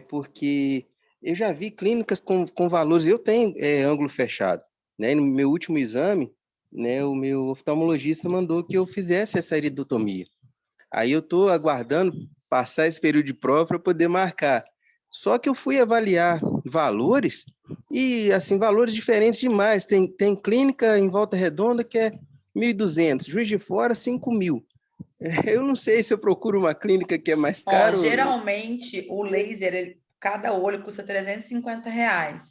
porque eu já vi clínicas com valores, eu tenho ângulo fechado, né? No meu último exame, né, o meu oftalmologista mandou que eu fizesse essa iridotomia. Aí eu estou aguardando passar esse período de prova para poder marcar. Só que eu fui avaliar valores e, assim, valores diferentes demais. Tem clínica em Volta Redonda que é 1.200, Juiz de Fora 5.000. Eu não sei se eu procuro uma clínica que é mais cara. Geralmente, o laser, cada olho custa R$350,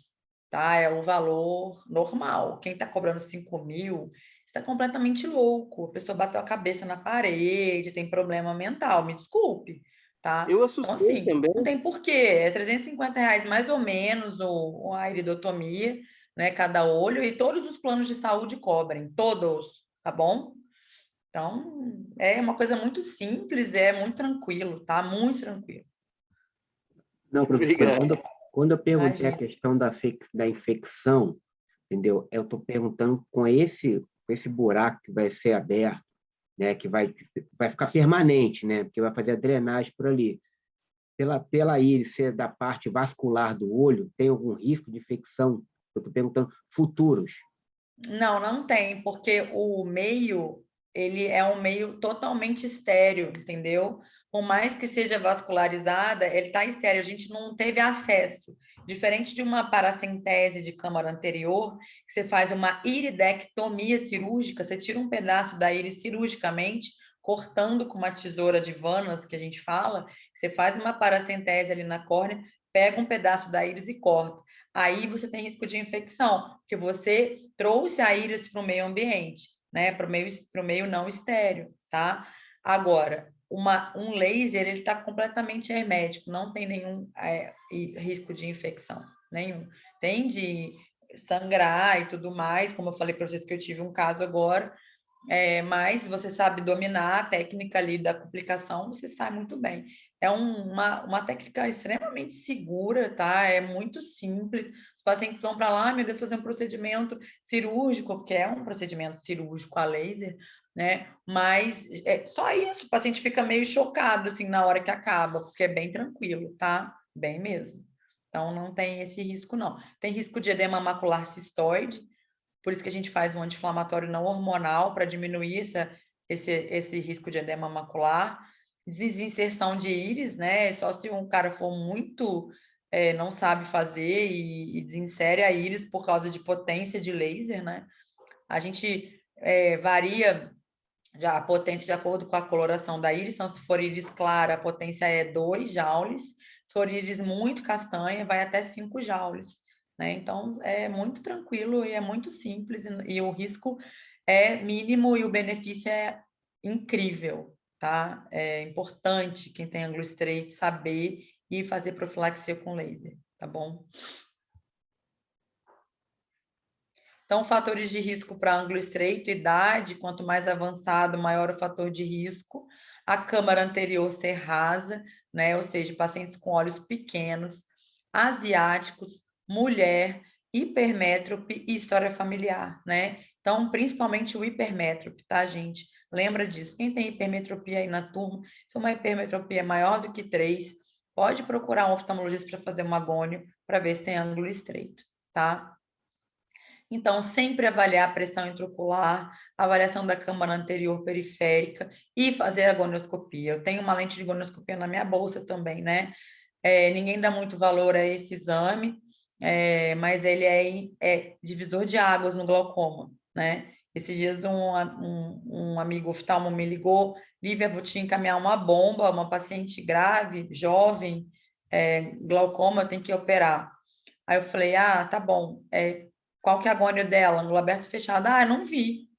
tá? É o valor normal. Quem está cobrando 5.000 está completamente louco. A pessoa bateu a cabeça na parede, tem problema mental, me desculpe, tá? Eu assustei então, assim, também. não tem porquê. É R$350 mais ou menos a iridotomia, né? Cada olho, e todos os planos de saúde cobrem, todos, tá bom? Então, é uma coisa muito simples, é muito tranquilo, tá? Muito tranquilo. Não, professor, quando eu perguntei Imagina. a questão da infecção, entendeu? Eu estou perguntando com esse buraco que vai ser aberto, né? Que vai ficar permanente, né? Porque vai fazer a drenagem por ali. Pela íris ser da parte vascular do olho, tem algum risco de infecção? Eu estou perguntando futuros. Não, não tem, porque o meio, ele é um meio totalmente estéril, entendeu? Por mais que seja vascularizada, ele está estéril, a gente não teve acesso. Diferente de uma paracentese de câmara anterior, que você faz uma iridectomia cirúrgica, você tira um pedaço da íris cirurgicamente, cortando com uma tesoura de Vanas, que a gente fala, você faz uma paracentese ali na córnea, pega um pedaço da íris e corta. Aí você tem risco de infecção, porque você trouxe a íris para o meio ambiente, né? Para o meio não estéreo, tá? tá? Agora, um laser, ele está completamente hermético, não tem nenhum risco de infecção, nenhum. Tem de sangrar e tudo mais, como eu falei para vocês que eu tive um caso agora, mas você sabe dominar a técnica ali da complicação, você sai muito bem. É uma técnica extremamente segura, tá? É muito simples. Os pacientes vão para lá, meu Deus, fazer um procedimento cirúrgico, porque é um procedimento cirúrgico a laser, né? Mas só isso, o paciente fica meio chocado, assim, na hora que acaba, porque é bem tranquilo, tá? Bem mesmo. Então, não tem esse risco, não. Tem risco de edema macular cistoide, por isso que a gente faz um anti-inflamatório não hormonal para diminuir esse risco de edema macular. Desinserção de íris, né? Só se um cara for muito, não sabe fazer e desinsere a íris por causa de potência de laser, né? A gente varia já a potência de acordo com a coloração da íris. Então, se for íris clara, a potência é 2 joules. Se for íris muito castanha, vai até 5 joules. Né? Então, é muito tranquilo e é muito simples, e o risco é mínimo e o benefício é incrível, tá? É importante quem tem ângulo estreito saber e fazer profilaxia com laser, tá bom? Então, fatores de risco para ângulo estreito, idade, quanto mais avançado, maior o fator de risco. A câmara anterior ser rasa, né? Ou seja, pacientes com olhos pequenos, asiáticos, mulher, hipermétrope e história familiar, né? Então, principalmente o hipermétrope, tá, gente? Lembra disso. Quem tem hipermetropia aí na turma, se uma hipermetropia é maior do que 3, pode procurar um oftalmologista para fazer uma agônio para ver se tem ângulo estreito, tá? Então, sempre avaliar a pressão intraocular, avaliação da câmara anterior periférica e fazer a gonioscopia. Eu tenho uma lente de gonioscopia na minha bolsa também, né? Ninguém dá muito valor a esse exame, mas ele é divisor de águas no glaucoma, né? Esses dias um amigo oftalmo me ligou: Lívia, vou te encaminhar uma bomba, uma paciente grave, jovem, glaucoma, tem que operar. Aí eu falei, tá bom, qual que é a agônia dela? Ângulo aberto e fechado. Não vi.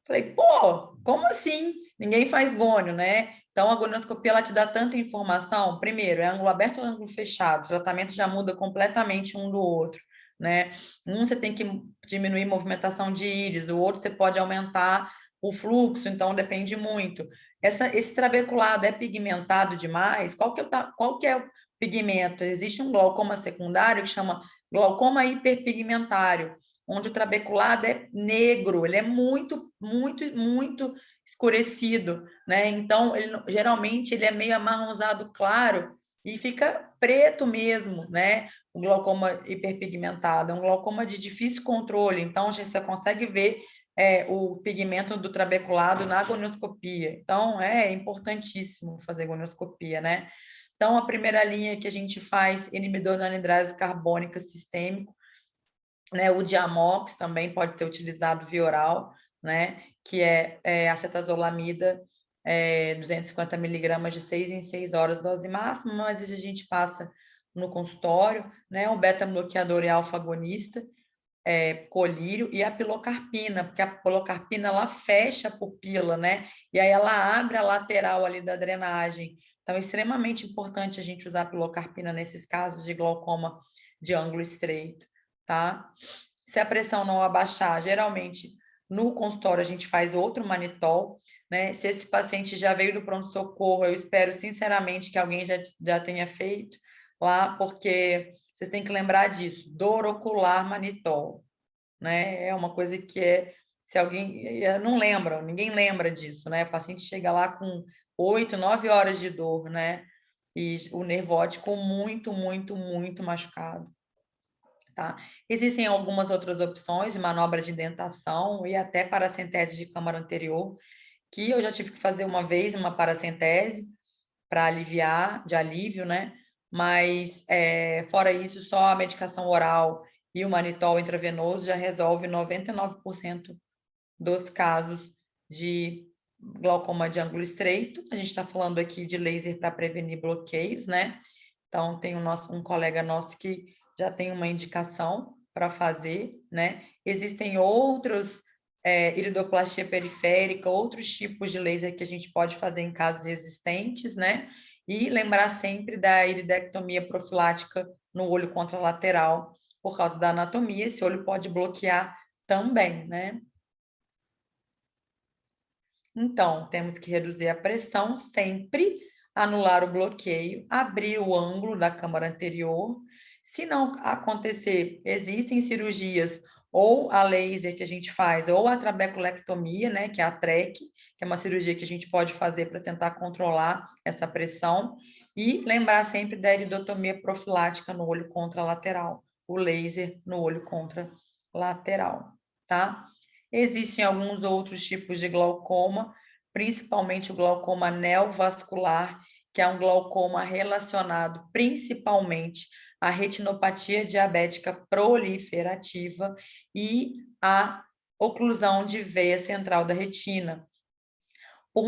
Falei, pô, como assim? Ninguém faz gônio, né? Então, a gonioscopia, ela te dá tanta informação. Primeiro, é ângulo aberto ou ângulo fechado? O tratamento já muda completamente um do outro, né? Você tem que diminuir a movimentação de íris, o outro você pode aumentar o fluxo, então depende muito. Esse trabeculado é pigmentado demais? Qual que é o pigmento? Existe um glaucoma secundário que chama glaucoma hiperpigmentário, onde o trabeculado é negro, ele é muito, muito, muito escurecido, né? Então, geralmente, ele é meio amarronzado claro e fica preto mesmo, né? O glaucoma hiperpigmentado é um glaucoma de difícil controle, então, você consegue ver o pigmento do trabeculado na gonioscopia. Então, é importantíssimo fazer gonioscopia, né? Então, a primeira linha que a gente faz, inibidor da anidrase carbônica sistêmico, né? O Diamox também pode ser utilizado via oral, né? Que é acetazolamida, 250 miligramas de 6 em 6 horas, dose máxima, mas a gente passa no consultório, né? O beta-bloqueador e alfa-agonista, colírio, e a pilocarpina, porque a pilocarpina, ela fecha a pupila, né? E aí ela abre a lateral ali da drenagem. Então, é extremamente importante a gente usar a pilocarpina nesses casos de glaucoma de ângulo estreito, tá? Se a pressão não abaixar, geralmente no consultório a gente faz outro manitol, né? Se esse paciente já veio do pronto-socorro, eu espero sinceramente que alguém já tenha feito lá, porque vocês têm que lembrar disso, dor ocular manitol, né? É uma coisa que se alguém não lembra, ninguém lembra disso, né? O paciente chega lá com 8, 9 horas de dor, né? E o nervo óptico muito, muito, muito machucado. Tá? Existem algumas outras opções de manobra de indentação e até paracentese de câmara anterior, que eu já tive que fazer uma vez, uma paracentese, para aliviar, de alívio, né? Mas, fora isso, só a medicação oral e o manitol intravenoso já resolve 99% dos casos de glaucoma de ângulo estreito. A gente está falando aqui de laser para prevenir bloqueios, né? Então, tem um colega nosso que já tem uma indicação para fazer, né? Existem outros iridoplastia periférica, outros tipos de laser que a gente pode fazer em casos resistentes, né? E lembrar sempre da iridectomia profilática no olho contralateral, por causa da anatomia, esse olho pode bloquear também, né? Então, temos que reduzir a pressão sempre, anular o bloqueio, abrir o ângulo da câmara anterior. Se não acontecer, existem cirurgias ou a laser que a gente faz, ou a trabeculectomia, né, que é a TREC, que é uma cirurgia que a gente pode fazer para tentar controlar essa pressão, e lembrar sempre da iridotomia profilática no olho contralateral, o laser no olho contralateral, tá? Existem alguns outros tipos de glaucoma, principalmente o glaucoma neovascular, que é um glaucoma relacionado principalmente à retinopatia diabética proliferativa e à oclusão de veia central da retina. Por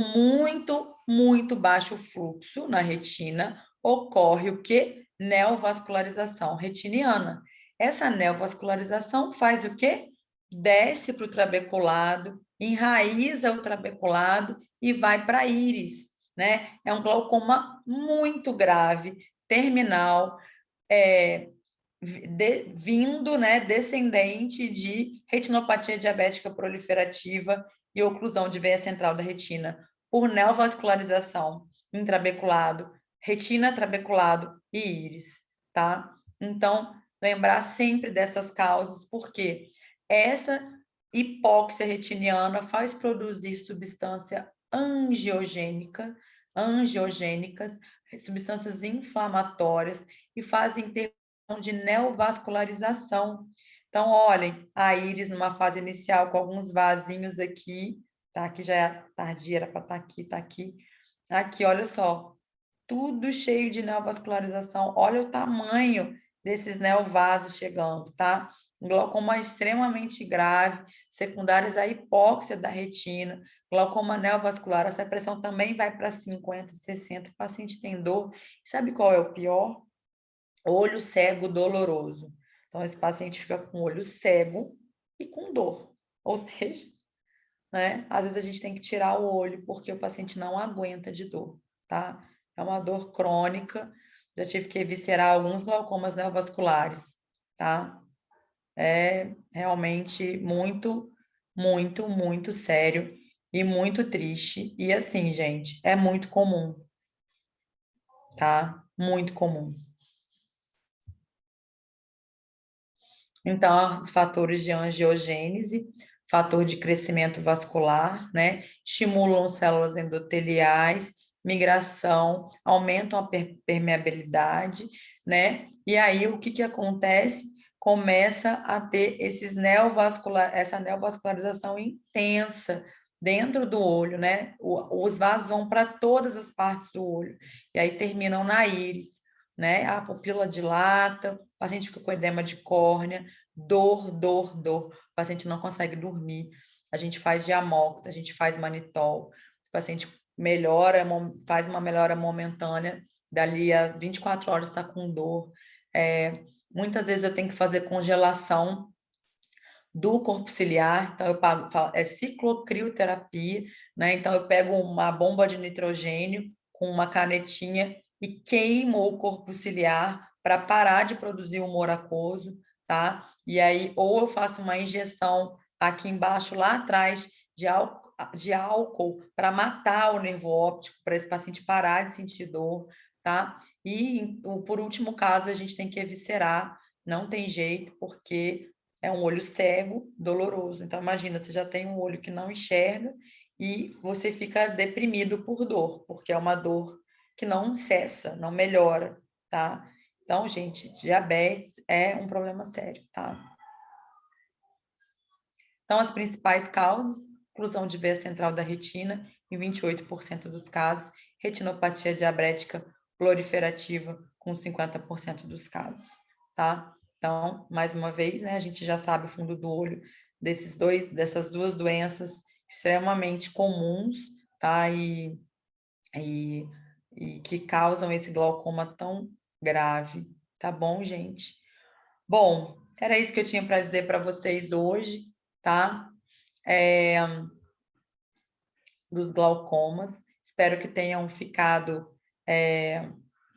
muito baixo fluxo na retina, ocorre o quê? Neovascularização retiniana. Essa neovascularização faz o quê? Desce para o trabeculado, enraiza o trabeculado e vai para a íris, né? É um glaucoma muito grave, terminal, vindo, né, descendente de retinopatia diabética proliferativa e oclusão de veia central da retina por neovascularização intrabeculado, retina, trabeculado e íris, tá? Então, lembrar sempre dessas causas, porque essa hipóxia retiniana faz produzir substância angiogênicas, substâncias inflamatórias e fazem ter de neovascularização. Então, olhem, a íris numa fase inicial com alguns vasinhos aqui, tá? Aqui já é tardia, era para estar aqui, tá aqui. Aqui, olha só, tudo cheio de neovascularização. Olha o tamanho desses neovasos chegando, tá? Um glaucoma extremamente grave, secundários à hipóxia da retina, glaucoma neovascular, essa pressão também vai para 50, 60, o paciente tem dor. Sabe qual é o pior? Olho cego doloroso. Então, esse paciente fica com o olho cego e com dor. Ou seja, né? Às vezes a gente tem que tirar o olho porque o paciente não aguenta de dor, tá? É uma dor crônica. Já tive que eviscerar alguns glaucomas neovasculares, tá? É realmente muito sério e muito triste. E assim, gente, é muito comum, tá? Muito comum. Então, os fatores de angiogênese, fator de crescimento vascular, né? Estimulam células endoteliais, migração, aumentam a permeabilidade, né? E aí, o que acontece? Começa a ter essa neovascularização intensa dentro do olho, né? Os vasos vão para todas as partes do olho, e aí terminam na íris, né? A pupila dilata, o paciente fica com edema de córnea, dor. O paciente não consegue dormir. A gente faz Diamox, a gente faz Manitol. O paciente melhora, faz uma melhora momentânea, dali a 24 horas está com dor. Muitas vezes eu tenho que fazer congelação do corpo ciliar, então eu falo, é ciclocrioterapia, né? Então eu pego uma bomba de nitrogênio com uma canetinha e queimo o corpo ciliar para parar de produzir humor aquoso, tá? E aí, ou eu faço uma injeção aqui embaixo, lá atrás, de álcool para matar o nervo óptico, para esse paciente parar de sentir dor, tá? E, por último caso, a gente tem que eviscerar, não tem jeito, porque é um olho cego, doloroso. Então, imagina, você já tem um olho que não enxerga e você fica deprimido por dor, porque é uma dor que não cessa, não melhora, tá? Então, gente, diabetes é um problema sério, tá? Então, as principais causas: oclusão de veia central da retina, em 28% dos casos, retinopatia diabética proliferativa, com 50% dos casos, tá? Então, mais uma vez, né, a gente já sabe o fundo do olho dessas duas doenças extremamente comuns, tá? E que causam esse glaucoma tão grave, tá bom, gente? Bom, era isso que eu tinha para dizer para vocês hoje, tá? dos glaucomas. Espero que tenham ficado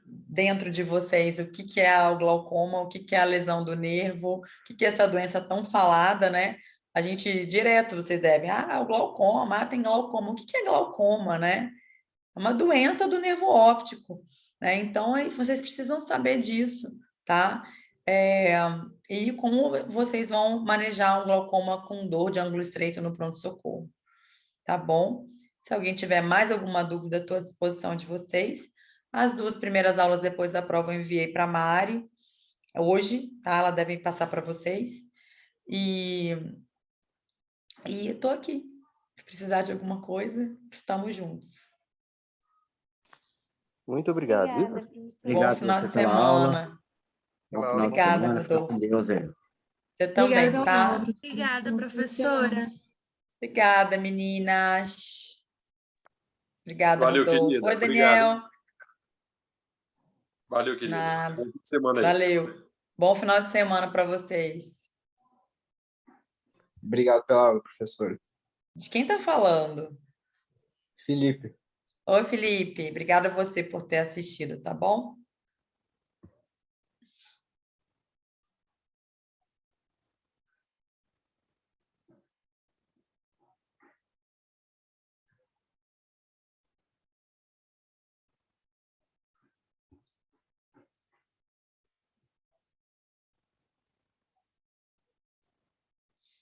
dentro de vocês o que é o glaucoma, o que é a lesão do nervo, o que é essa doença tão falada, né? A gente, direto, vocês devem, o glaucoma, tem glaucoma. O que é glaucoma, né? É uma doença do nervo óptico, né? Então, aí vocês precisam saber disso, tá? E como vocês vão manejar um glaucoma com dor de ângulo estreito no pronto-socorro, tá bom? Se alguém tiver mais alguma dúvida, estou à disposição de vocês. As 2 primeiras aulas depois da prova eu enviei para a Mari, hoje, tá? Ela deve passar para vocês. E estou aqui. Se precisar de alguma coisa, estamos juntos. Muito obrigado, Obrigada, viu? professora. Obrigado Bom final você de pela aula. semana. Bom final de Obrigada, semana. Fica Rodolfo. com Deus, Zé. Você também, Obrigada, tá? Laura. Obrigada, professora. Obrigada, meninas. Obrigada, Valeu, Rodolfo. querida. Oi, Obrigado. Daniel. Valeu, querida. Nada. Bom fim de semana aí. Valeu. Bom final de semana para vocês. Obrigado pela aula, professora. De quem está falando? Felipe. Oi, Felipe. Obrigada a você por ter assistido, tá bom?